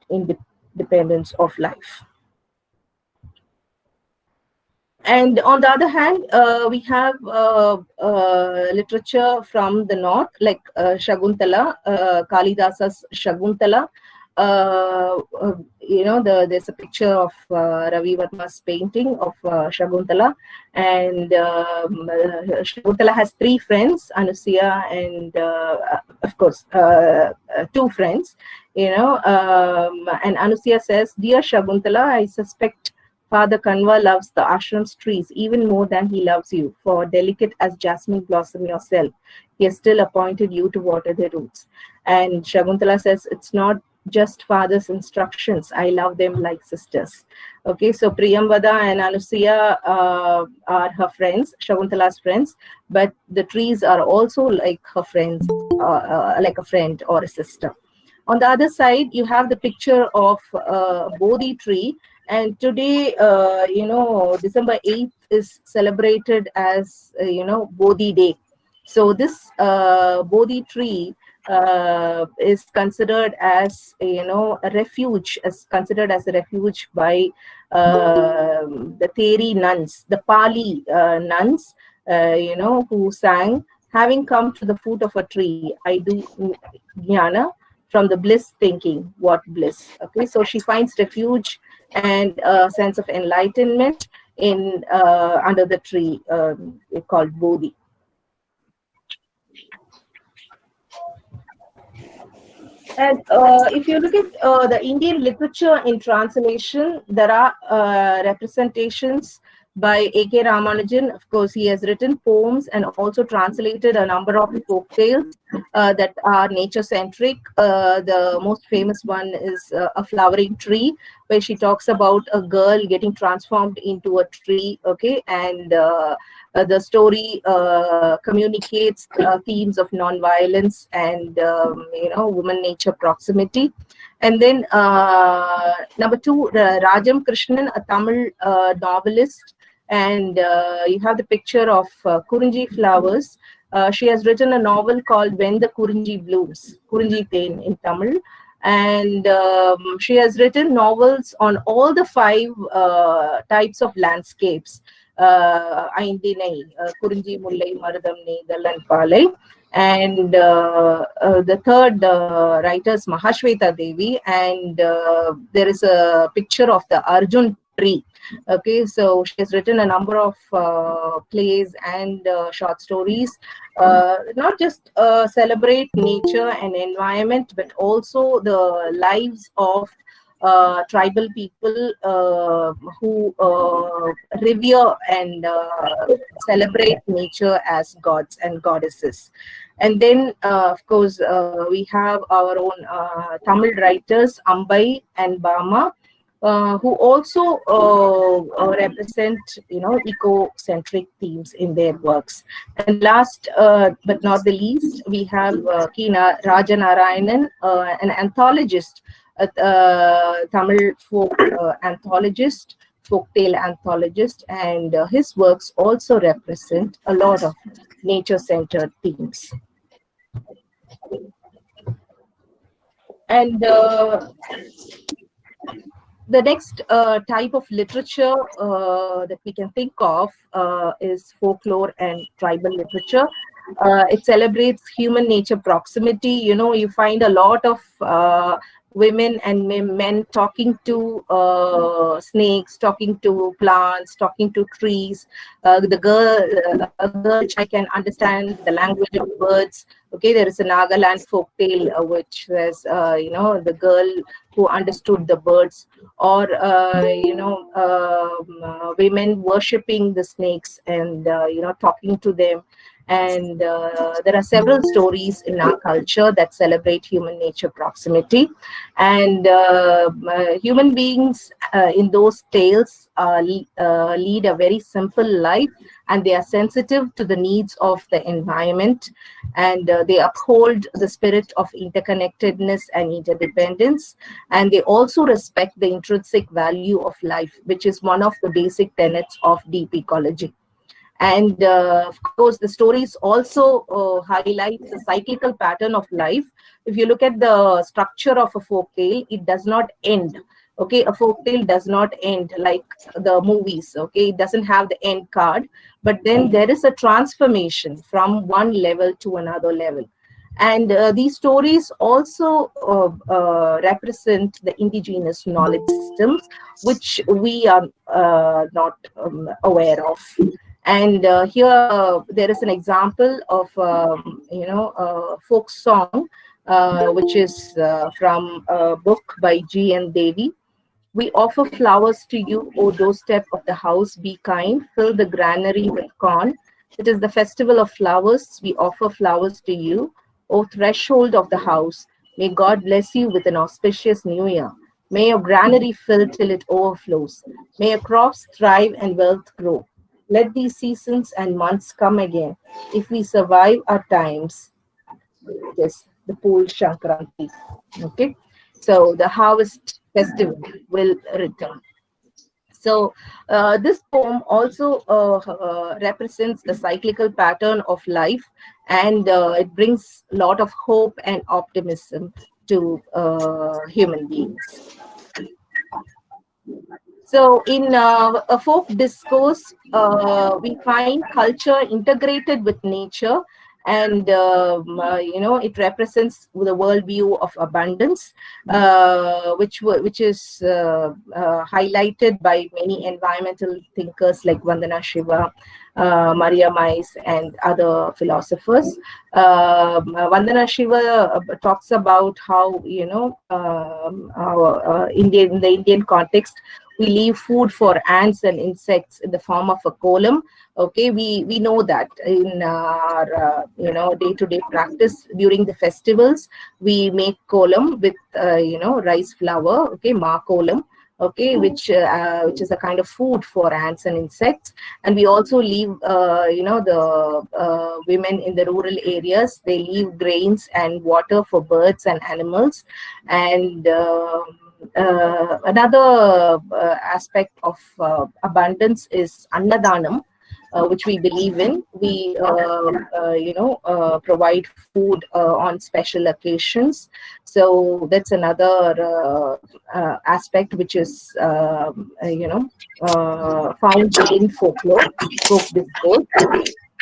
independence of life. And on the other hand, we have literature from the north, like Shakuntala, Kalidasa's Shakuntala. There's a picture of Ravi Varma's painting of Shakuntala, and Shakuntala has three friends, Anusuya and of course two friends. And Anusuya says, "Dear Shakuntala, I suspect Father Kanva loves the ashram's trees even more than he loves you, for delicate as jasmine blossom yourself, he has still appointed you to water their roots." And Shakuntala says, "It's not just father's instructions, I love them like sisters." Okay, so Priyambada and Anusuya are her friends, Shakuntala's friends, but the trees are also like her friends, like a friend or a sister. On the other side, you have the picture of a Bodhi tree. And today, December 8th is celebrated as, Bodhi Day. So this Bodhi tree is considered as, a refuge, considered as a refuge by the Theri nuns, the Pali nuns, who sang, "Having come to the foot of a tree, I do jnana, from the bliss thinking, what bliss." Okay, so she finds refuge and a sense of enlightenment in under the tree called Bodhi. And if you look at the Indian literature in translation, there are representations by A.K. Ramanujan. Of course, he has written poems and also translated a number of folk tales that are nature-centric. The most famous one is A Flowering Tree, where she talks about a girl getting transformed into a tree, okay, and the story communicates themes of non-violence and woman nature proximity. And then number two, Rajam Krishnan, a Tamil novelist, and you have the picture of Kurunji flowers. She has written a novel called When the Kurunji Blooms, Kurunji Pen in Tamil. And she has written novels on all the 5 types of landscapes. Aindinai, Kurunji, Mullai, Marudam, Negal, and Palai. And the third writer is Mahashweta Devi, and there is a picture of the Arjun Pre. Okay, so she has written a number of plays and short stories, not just celebrate nature and environment, but also the lives of tribal people who revere and celebrate nature as gods and goddesses. And then, of course, we have our own Tamil writers, Ambai and Bama, who also represent, eco-centric themes in their works. And last but not the least, we have Kina Rajanarayanan, an anthologist, Tamil folk anthologist, folktale anthologist, and his works also represent a lot of nature-centered themes. And the next type of literature that we can think of is folklore and tribal literature. It celebrates human nature proximity. You find a lot of women and men talking to snakes, talking to plants, talking to trees. The girl, a girl child can understand the language of birds. Okay, there is a Nagaland folktale which says, the girl who understood the birds, or women worshipping the snakes and talking to them. And there are several stories in our culture that celebrate human nature proximity, and human beings in those tales lead a very simple life, and they are sensitive to the needs of the environment, and they uphold the spirit of interconnectedness and interdependence, and they also respect the intrinsic value of life, which is one of the basic tenets of deep ecology. And of course, the stories also highlight the cyclical pattern of life. If you look at the structure of a folk tale, it does not end. Okay, a folk tale does not end like the movies. Okay, it doesn't have the end card, but then there is a transformation from one level to another level. And these stories also represent the indigenous knowledge systems, which we are not aware of. And here there is an example of folk song, which is from a book by G.N. Devi. We offer flowers to you, O doorstep of the house, be kind, fill the granary with corn. It is the festival of flowers, we offer flowers to you, O threshold of the house. May God bless you with an auspicious new year. May your granary fill till it overflows. May your crops thrive and wealth grow. Let these seasons and months come again. If we survive our times, yes, the pool Shankranti. Okay, so the harvest festival will return. So this poem also represents the cyclical pattern of life, and it brings a lot of hope and optimism to human beings. So in a folk discourse, we find culture integrated with nature, and it represents the worldview of abundance, which is highlighted by many environmental thinkers like Vandana Shiva, Maria Mais, and other philosophers. Vandana Shiva talks about how in the Indian context, we leave food for ants and insects in the form of a column. Okay, we know that in our day-to-day practice during the festivals, we make kolam with rice flour. Okay, ma kolam. Okay, which is a kind of food for ants and insects. And we also leave the women in the rural areas, they leave grains and water for birds and animals. And another aspect of abundance is Annadanam, which we believe in. We provide food on special occasions. So that's another aspect which is found in folklore, folk discourse.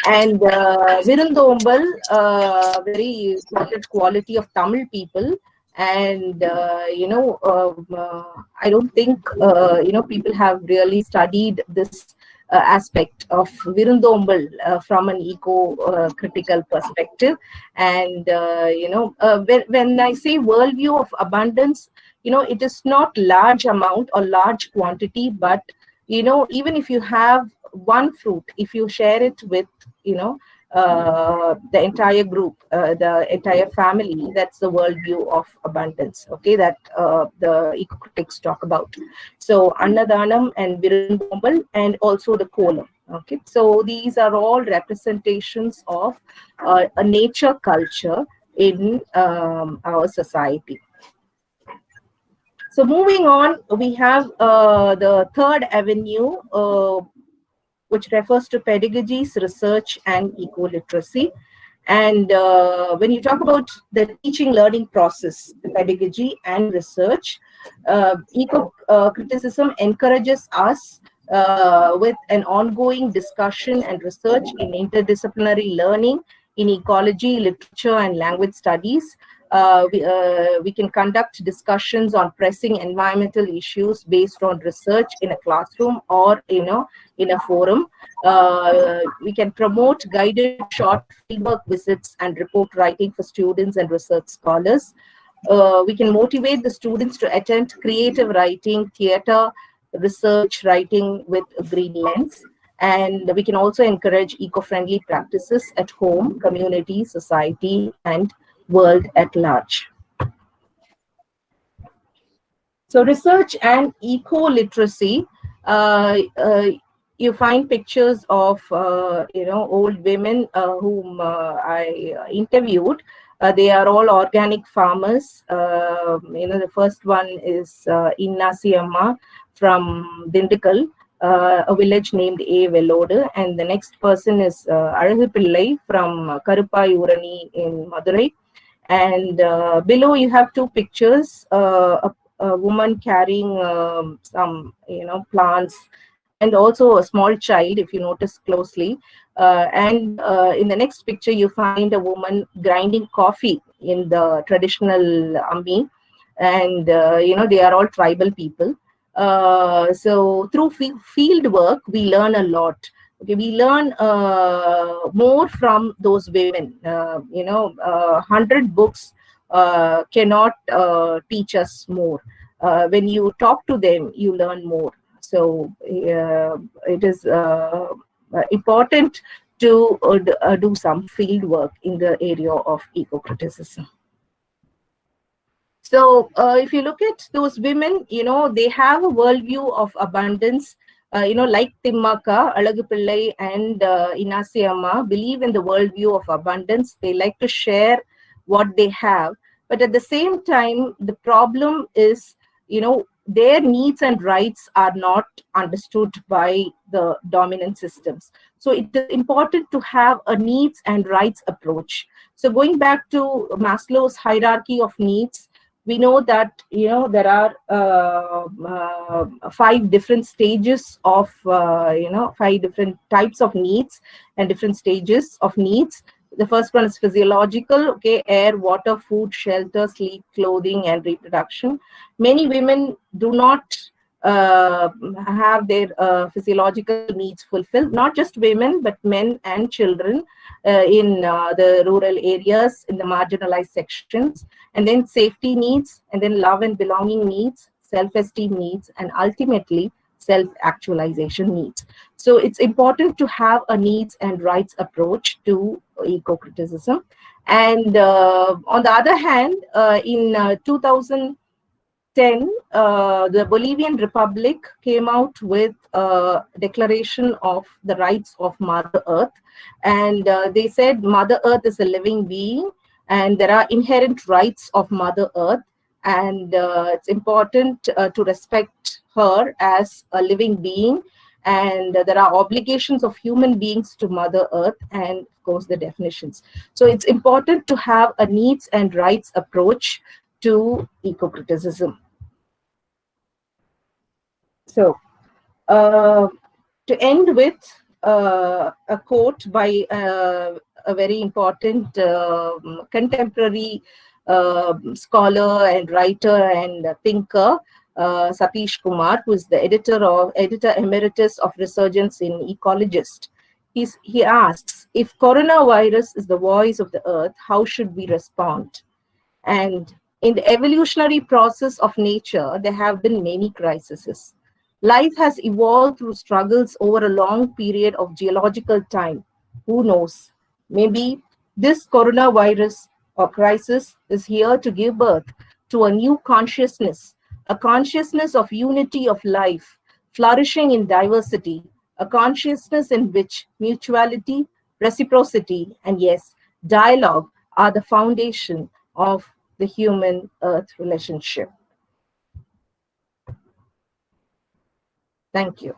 And Virundombal, very important quality of Tamil people. And I don't think people have really studied this aspect of Virundombal from an eco critical perspective. And when I say worldview of abundance, it is not large amount or large quantity, but even if you have one fruit, if you share it with the entire group, the entire family, that's the worldview of abundance, okay, that the eco-critics talk about. So Annadanam and Virundombal, and also the Kolam. Okay, so these are all representations of a nature culture in our society. So moving on, we have the third avenue, which refers to pedagogies, research, and eco-literacy. And when you talk about the teaching learning process, the pedagogy and research, eco-criticism encourages us with an ongoing discussion and research in interdisciplinary learning in ecology, literature, and language studies. We can conduct discussions on pressing environmental issues based on research in a classroom or in a forum. We can promote guided short fieldwork visits and report writing for students and research scholars. We can motivate the students to attend creative writing, theater, research writing with a green lens. And we can also encourage eco-friendly practices at home, community, society, and world at large. So research and eco-literacy, you find pictures of old women whom I interviewed. They are all organic farmers. The first one is Innasi Amma from Dindikal, a village named A. Velodu, and the next person is Alagu Pillai from Karupayurani in Madurai. And below you have two pictures, a woman carrying some plants, and also a small child, if you notice closely. And in the next picture you find a woman grinding coffee in the traditional ammi. And they are all tribal people. So through field work we learn a lot. Okay, we learn more from those women. 100 books cannot teach us more. When you talk to them, you learn more. So it is important to do some field work in the area of eco-criticism. So if you look at those women, they have a worldview of abundance. Like Timmaka, Alagu Pillai, and Innasi Amma believe in the worldview of abundance. They like to share what they have. But at the same time, the problem is, their needs and rights are not understood by the dominant systems. So it is important to have a needs and rights approach. So going back to Maslow's hierarchy of needs, we know that there are 5 different stages of 5 different types of needs and different stages of needs. The first one is physiological, okay, air, water, food, shelter, sleep, clothing, and reproduction. Many women do not have their physiological needs fulfilled. Not just women, but men and children in the rural areas, in the marginalized sections. And then safety needs, and then love and belonging needs, self-esteem needs, and ultimately self-actualization needs. So it's important to have a needs and rights approach to eco-criticism. And on the other hand, in 2010, the Bolivian Republic came out with a declaration of the rights of Mother Earth. And they said Mother Earth is a living being, and there are inherent rights of Mother Earth. And it's important to respect her as a living being. And there are obligations of human beings to Mother Earth, and of course the definitions. So it's important to have a needs and rights approach to eco-criticism. So to end with a quote by a very important contemporary scholar and writer and thinker, Satish Kumar, who is the editor emeritus of Resurgence in Ecologist. He asks, if coronavirus is the voice of the earth, how should we respond? And in the evolutionary process of nature, there have been many crises. Life has evolved through struggles over a long period of geological time. Who knows? Maybe this coronavirus or crisis is here to give birth to a new consciousness, a consciousness of unity of life, flourishing in diversity, a consciousness in which mutuality, reciprocity, and yes, dialogue are the foundation of the human-earth relationship. Thank you.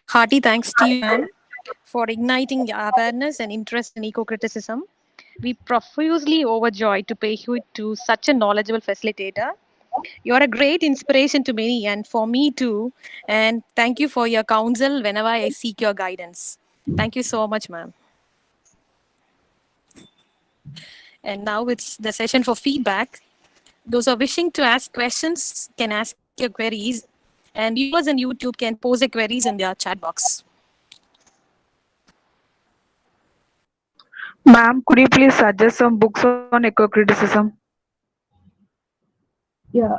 Hearty thanks to you, ma'am, for igniting awareness and interest in eco-criticism. We profusely overjoyed to pay you to such a knowledgeable facilitator. You are a great inspiration to many and for me too. And thank you for your counsel whenever I seek your guidance. Thank you so much, ma'am. And now it's the session for feedback. Those who are wishing to ask questions can ask your queries, and viewers on YouTube can pose their queries in their chat box. Ma'am, could you please suggest some books on eco-criticism? Yeah,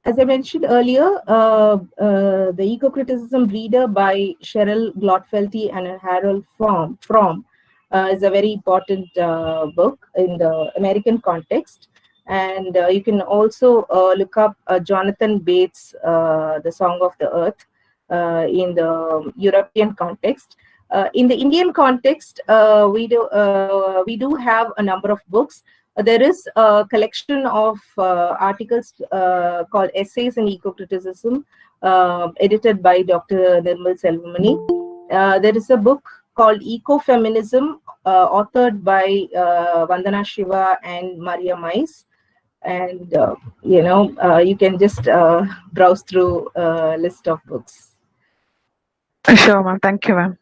as I mentioned earlier, the Eco-Criticism Reader by Cheryl Glotfelty and Harold Fromm is a very important book in the American context. And you can also look up Jonathan Bates' The Song of the Earth in the European context. In the Indian context, we do have a number of books. There is a collection of articles called Essays in Eco-Criticism, edited by Dr. Nirmal Selvamani. There is a book called Ecofeminism, authored by Vandana Shiva and Maria Mais. And, you can just browse through a list of books. Sure, ma'am. Thank you, ma'am.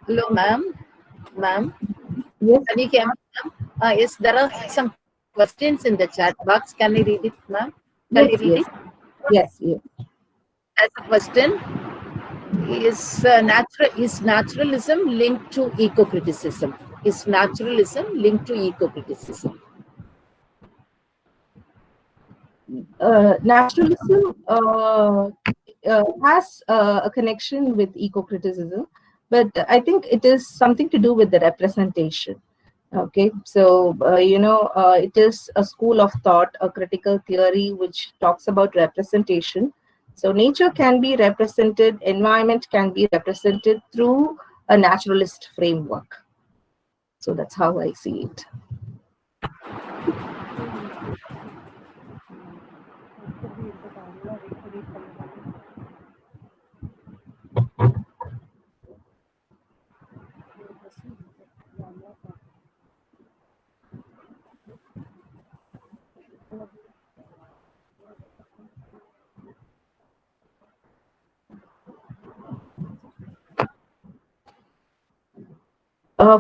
Hello, ma'am. Ma'am. Yes. Can you hear me, ma'am? Yes, there are some questions in the chat box. Can I read it, ma'am? Can you read it? Yes, yes. As a question, is naturalism linked to eco-criticism? Is naturalism linked to eco-criticism? Naturalism has a connection with eco-criticism, but I think it is something to do with the representation. Okay, so it is a school of thought, a critical theory which talks about representation. So nature can be represented, environment can be represented through a naturalist framework. So that's how I see it.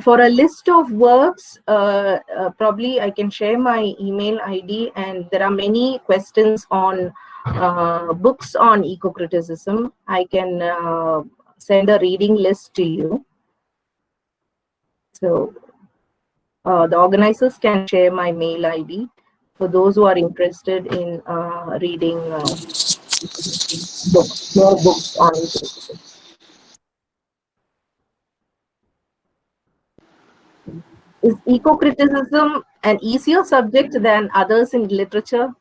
For a list of works, probably I can share my email ID, and there are many questions on books on eco-criticism. I can send a reading list to you. So The organizers can share my mail ID for those who are interested in reading books, more books on ecociticism. Is eco-criticism an easier subject than others in literature?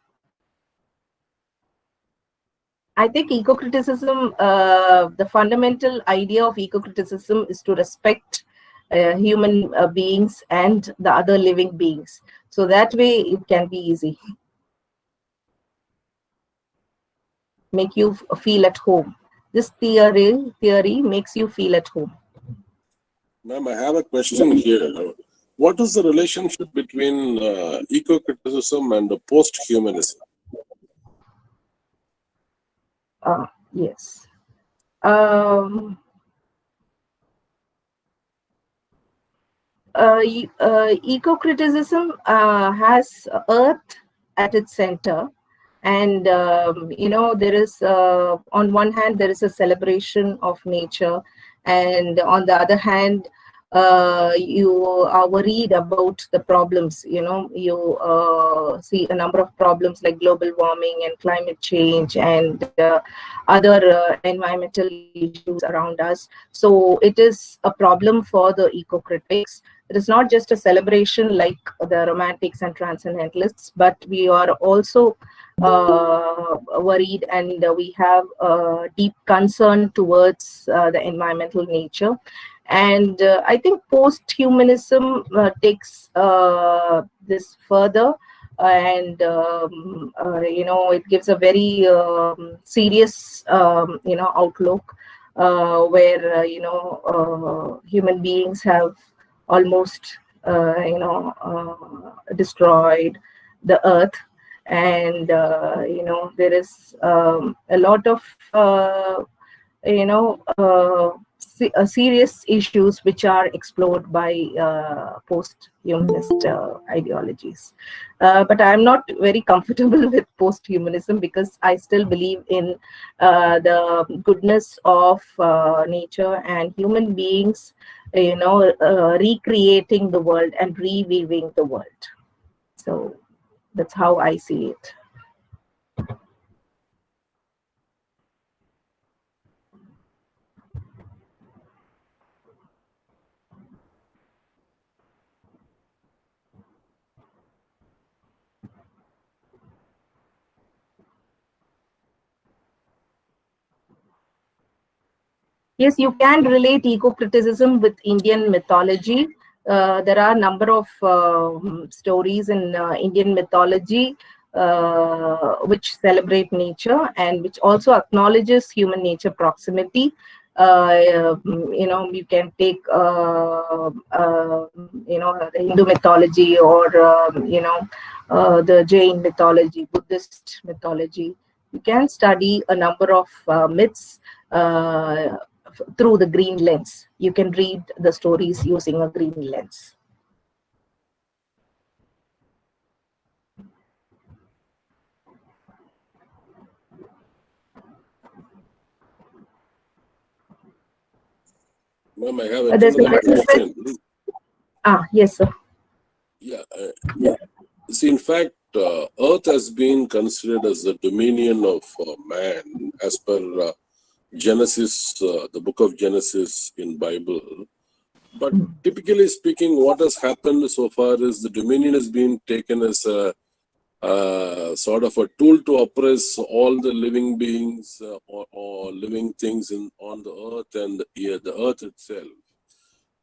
I think eco-criticism, the fundamental idea of eco-criticism is to respect human beings and the other living beings. So that way it can be easy. Make you feel at home. This theory makes you feel at home. Ma'am, I have a question here. What is the relationship between eco-criticism and post-humanism? Yes. Eco-criticism has Earth at its center. And, there is, on one hand, there is a celebration of nature. And on the other hand, you are worried about the problems. You see a number of problems like global warming and climate change and other environmental issues around us. So it is a problem for the eco-critics. It is not just a celebration like the romantics and transcendentalists, but we are also worried, and we have a deep concern towards the environmental nature. And I think post-humanism takes this further, and it gives a very serious outlook, where human beings have almost destroyed the earth. And there is a lot of serious issues which are explored by post-humanist ideologies. But I'm not very comfortable with post-humanism because I still believe in the goodness of nature and human beings, recreating the world and reweaving the world. So that's how I see it. Yes, you can relate eco-criticism with Indian mythology. There are a number of stories in Indian mythology which celebrate nature and which also acknowledges human nature proximity. You can take the Hindu mythology or the Jain mythology, Buddhist mythology. You can study a number of myths through the green lens. You can read the stories using a green lens. Ma'am, I have another question. Yes, sir. Yeah. See, in fact, Earth has been considered as the dominion of man as per Genesis, the book of Genesis in Bible. But typically speaking, what has happened so far is the dominion has been taken as a sort of a tool to oppress all the living beings or living things on the earth and the earth itself.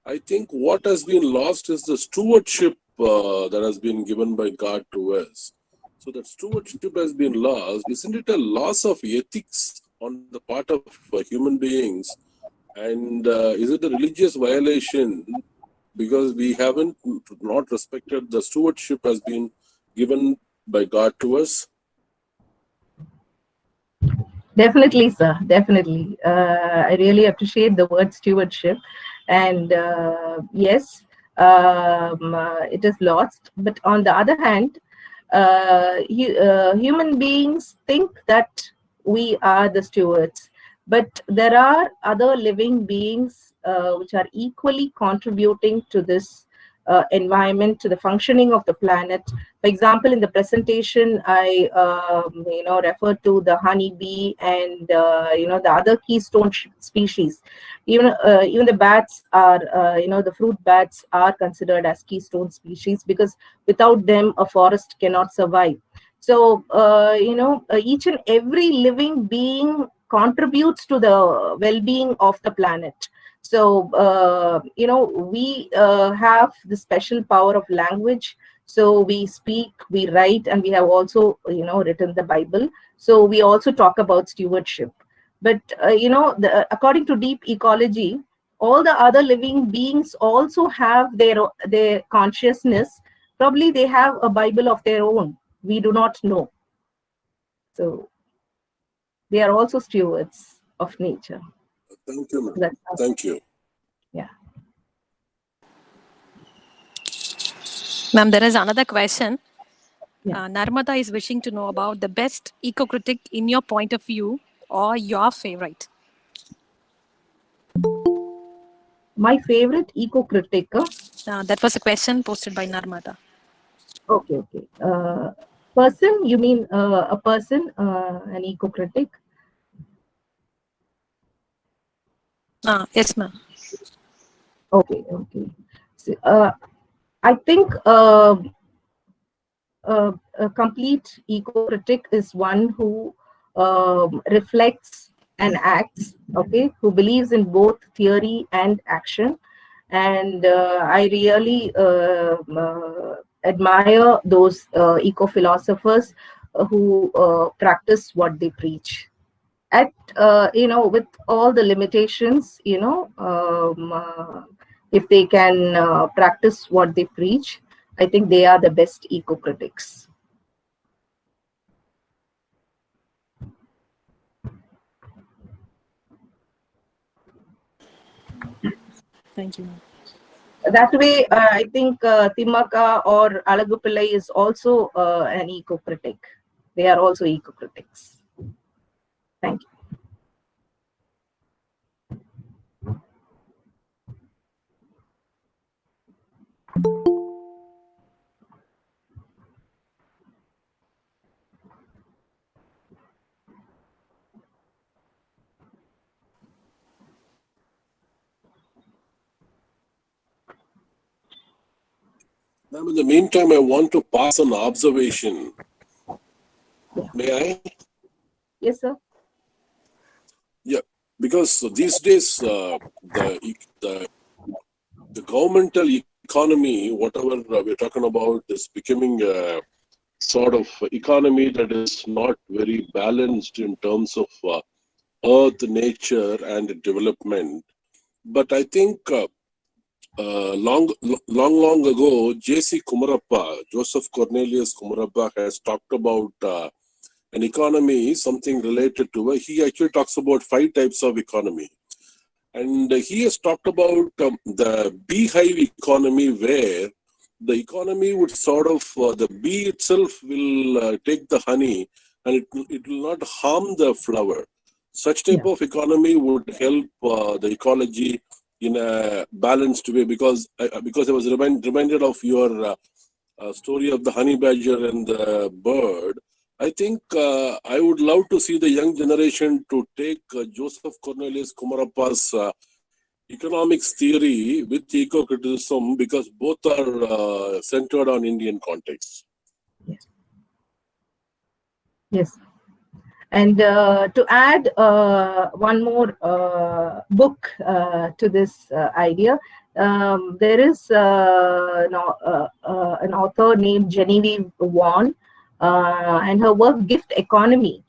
I think what has been lost is the stewardship that has been given by God to us. So that stewardship has been lost. Isn't it a loss of ethics on the part of human beings? And is it a religious violation because we haven't not respected the stewardship has been given by God to us? Definitely, sir. Definitely. I really appreciate the word stewardship. And yes, it is lost. But on the other hand, human beings think that we are the stewards. But there are other living beings which are equally contributing to this environment, to the functioning of the planet. For example, in the presentation, I referred to the honeybee and the other keystone species. Even the bats are, the fruit bats are considered as keystone species, because without them a forest cannot survive. So each and every living being contributes to the well-being of the planet. So we have the special power of language. So we speak, we write, and we have also written the Bible. So we also talk about stewardship. But according to deep ecology, all the other living beings also have their consciousness. Probably they have a Bible of their own. We do not know. So they are also stewards of nature. Thank you, ma'am. Thank you. Yeah. Ma'am, there is another question. Yeah. Narmada is wishing to know about the best eco-critic in your point of view, or your favorite. My favorite eco-critic. That was a question posted by Narmada. Okay. Person, you mean a person, an eco-critic? Yes, ma'am. Okay. So, I think a complete eco-critic is one who reflects and acts, okay, who believes in both theory and action. And I really admire those eco-philosophers who practice what they preach. At with all the limitations, if they can practice what they preach, I think they are the best eco-critics. Thank you. That way, I think Timaka or Alagupillai is also an eco-critic. They are also eco-critics. Thank you. Ma'am, in the meantime, I want to pass an observation. Yeah. May I? Yes, sir. Yeah, because these days the governmental economy, whatever we're talking about, is becoming a sort of economy that is not very balanced in terms of earth, nature, and development. But I think long ago, J.C. Kumarappa, Joseph Cornelius Kumarappa, has talked about an economy, something related to it. He actually talks about 5 types of economy. And he has talked about the beehive economy, where the economy would sort of, the bee itself will take the honey and it will not harm the flower. Such type of economy would help the ecology in a balanced way, because I was reminded of your story of the honey badger and the bird. I think I would love to see the young generation to take Joseph Cornelius Kumarappa's economics theory with eco-criticism, because both are centered on Indian context. Yes. And to add one more book to this idea, there is an author named Genevieve Vaughn, and her work Gift Economy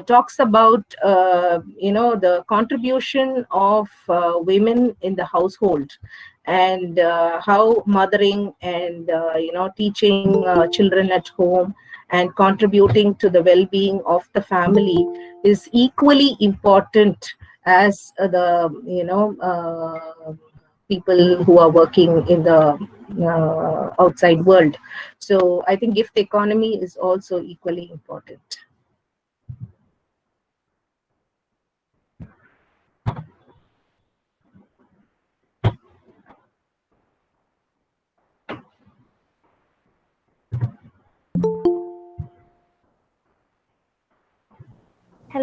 talks about the contribution of women in the household, and how mothering and teaching children at home and contributing to the well-being of the family is equally important as the people who are working in the outside world. So I think gift economy is also equally important.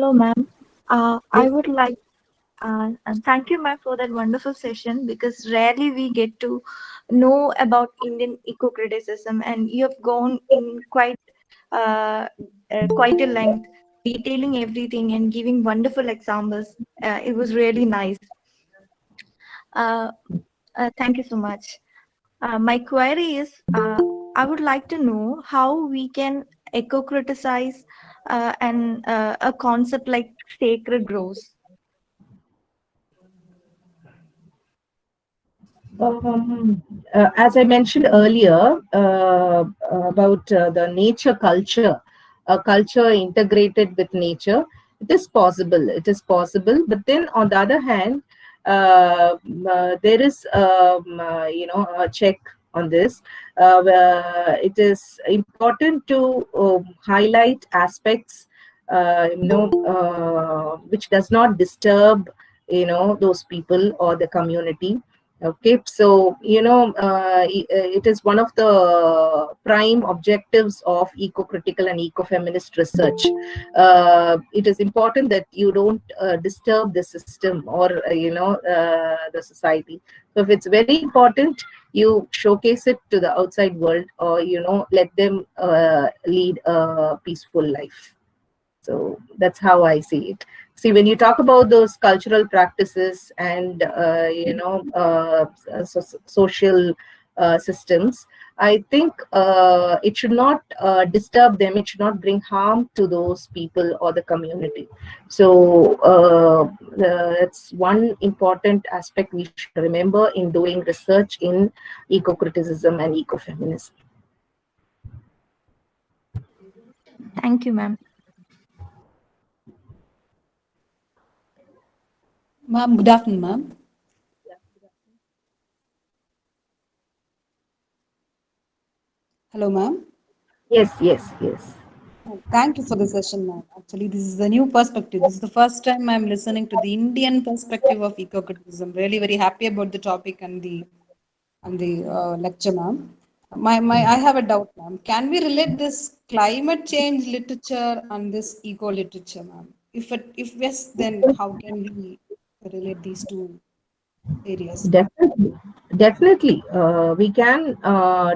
Hello, ma'am. I Yes. would like and thank you, ma'am, for that wonderful session because rarely we get to know about Indian eco-criticism, and you have gone in uh, quite a length, detailing everything and giving wonderful examples. It was really nice. Uh, Thank you so much. My query is, I would like to know how we can eco-criticize a concept like sacred groves. As I mentioned earlier about the nature culture, a culture integrated with nature, it is possible. It is possible. But then, on the other hand, there is a check on this. Where it is important to highlight aspects, which does not disturb those people or the community. Okay, so it is one of the prime objectives of eco-critical and eco-feminist research. It is important that you don't disturb the system or the society. So if it's very important, you showcase it to the outside world, or let them lead a peaceful life. So that's how I see it. See, when you talk about those cultural practices and social systems, I think it should not disturb them. It should not bring harm to those people or the community. So that's one important aspect we should remember in doing research in eco-criticism and ecofeminism. Thank you, ma'am. Ma'am, good afternoon, ma'am. Hello, ma'am. Yes. Thank you for the session, ma'am. Actually, this is a new perspective. This is the first time I'm listening to the Indian perspective of eco-criticism. Really very happy about the topic and the lecture, ma'am. I have a doubt, ma'am. Can we relate this climate change literature and this eco literature, ma'am? If yes, then how can we relate these two areas? Definitely. We can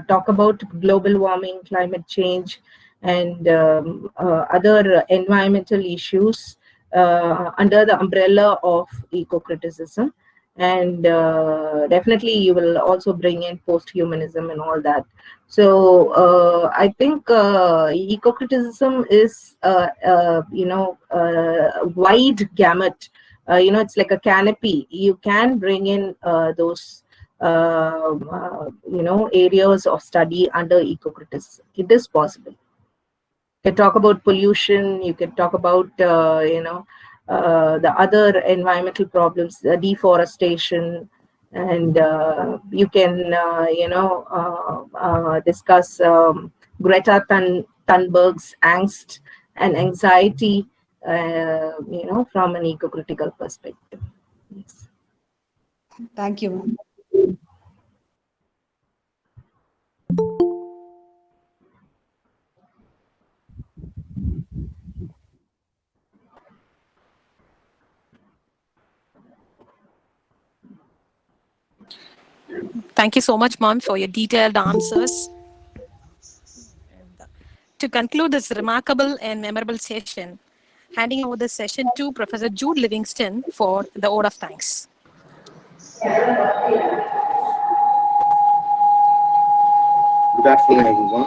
talk about global warming, climate change, and other environmental issues under the umbrella of eco-criticism. And definitely, you will also bring in post-humanism and all that. So I think eco-criticism is, a wide gamut. It's like a canopy. You can bring in those areas of study under eco-criticism. It is possible. You can talk about pollution. You can talk about the other environmental problems, deforestation, and you can discuss Greta Thunberg's angst and anxiety, from an eco-critical perspective. Yes. Thank you, ma'am. Thank you so much, ma'am, for your detailed answers. To conclude this remarkable and memorable session, handing over the session to Professor Jude Livingston for the vote of thanks. Good afternoon, everyone.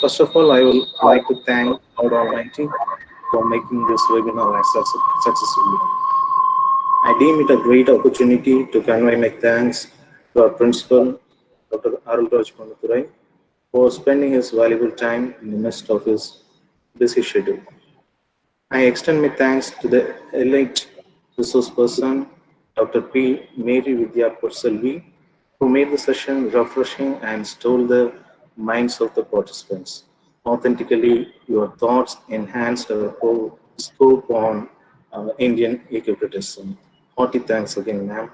First of all, I would like to thank God Almighty for making this webinar a successful one. I deem it a great opportunity to convey my thanks to our principal, Dr. Arulraj Pandurai, for spending his valuable time in the midst of his busy schedule. I extend my thanks to the elite resource person, Dr.P. Mary Vidya Porselvi, who made the session refreshing and stole the minds of the participants. Authentically, your thoughts enhanced our whole scope on Indian eco-criticism. Hearty thanks again, ma'am.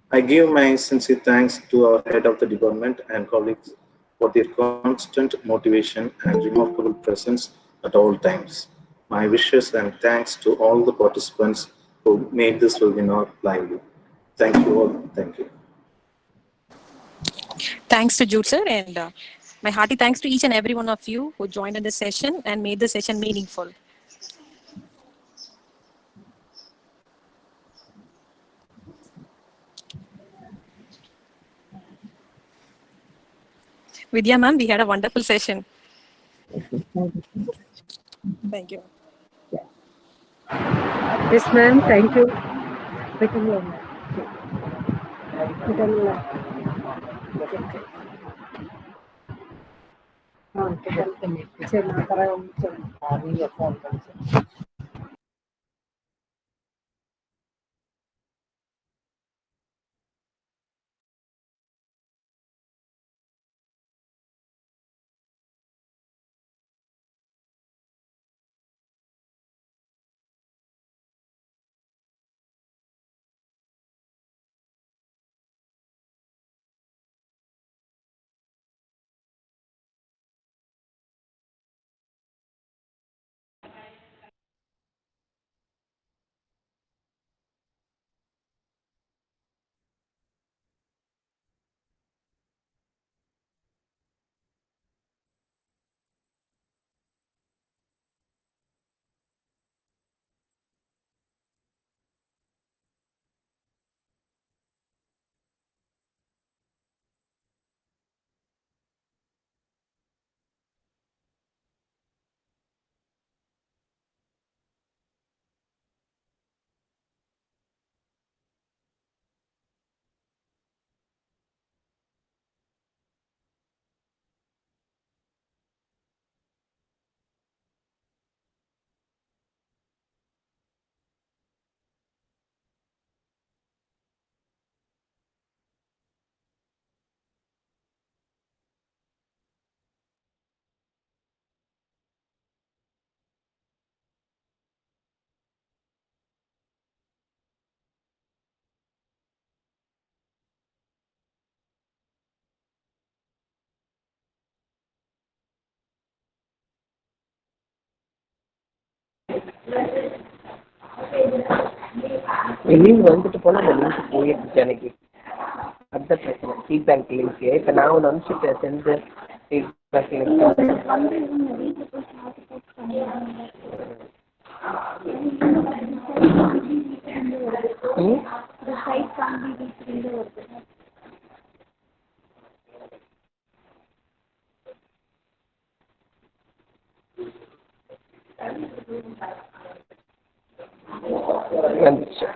I give my sincere thanks to our head of the department and colleagues for their constant motivation and remarkable presence at all times. My wishes and thanks to all the participants who made this webinar lively. Thank you all. Thank you. Thanks to Jude sir, and my hearty thanks to each and every one of you who joined in this session and made the session meaningful. Vidya ma'am, we had a wonderful session. Thank you. Yes, ma'am. Thank you. Link வந்துட்டு போனால் அந்த link போயிடுச்சு எனக்கு. அதுதான் பிரச்சனை. Feedback link இப்போ நான் ஒன்று அனுப்பிச்சிட்டேன் செஞ்சு ஃபீட்பேக் லிங்க். வந்துச்சு.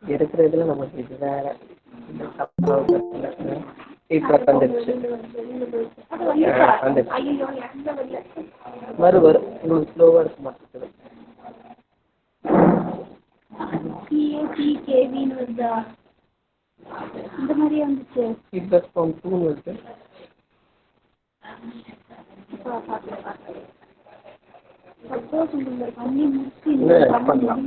இருக்கிறதுல நமக்கு இது வேற ஃபீட்பேக் வந்துடுச்சு. வந்துடுச்சு வரும் உங்களுக்கு ஸ்லோவாக இருக்க மாட்டேங்குது. ஃபீட்பேக் ஃபார்ம் 2 இருக்கு. பண்ணலாம்.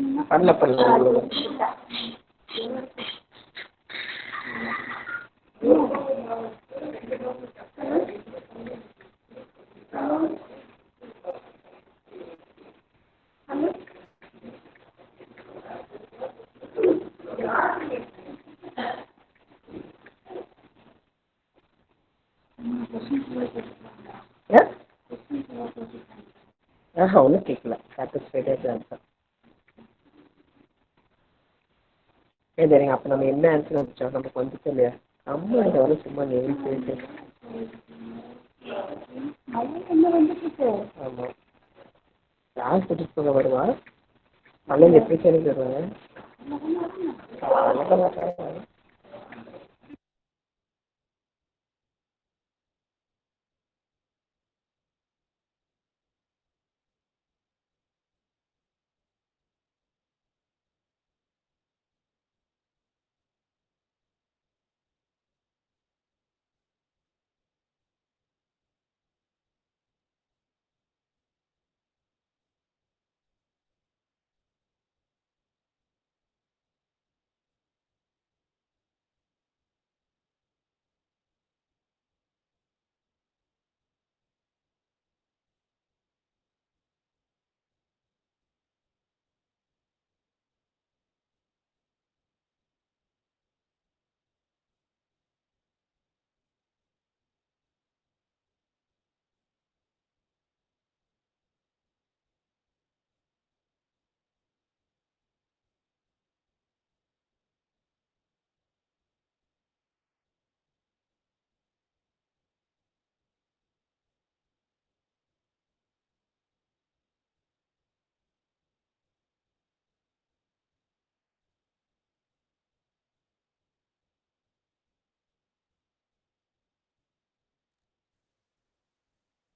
ஒன்றும் கேட்கல. சாட்டிஸ்ஃபைடாக ஆன்சர். சரிங்க. அப்போ நம்ம என்ன ஆன்சர் வச்சோம் நமக்கு வந்துச்சு இல்லையா? அம்மா இதை வர சும்மா நெறி பேசு. ஆமாம் யார் கூட்டிட்டு போக வருவா? பழைய எப்படி சரி தருவாங்க?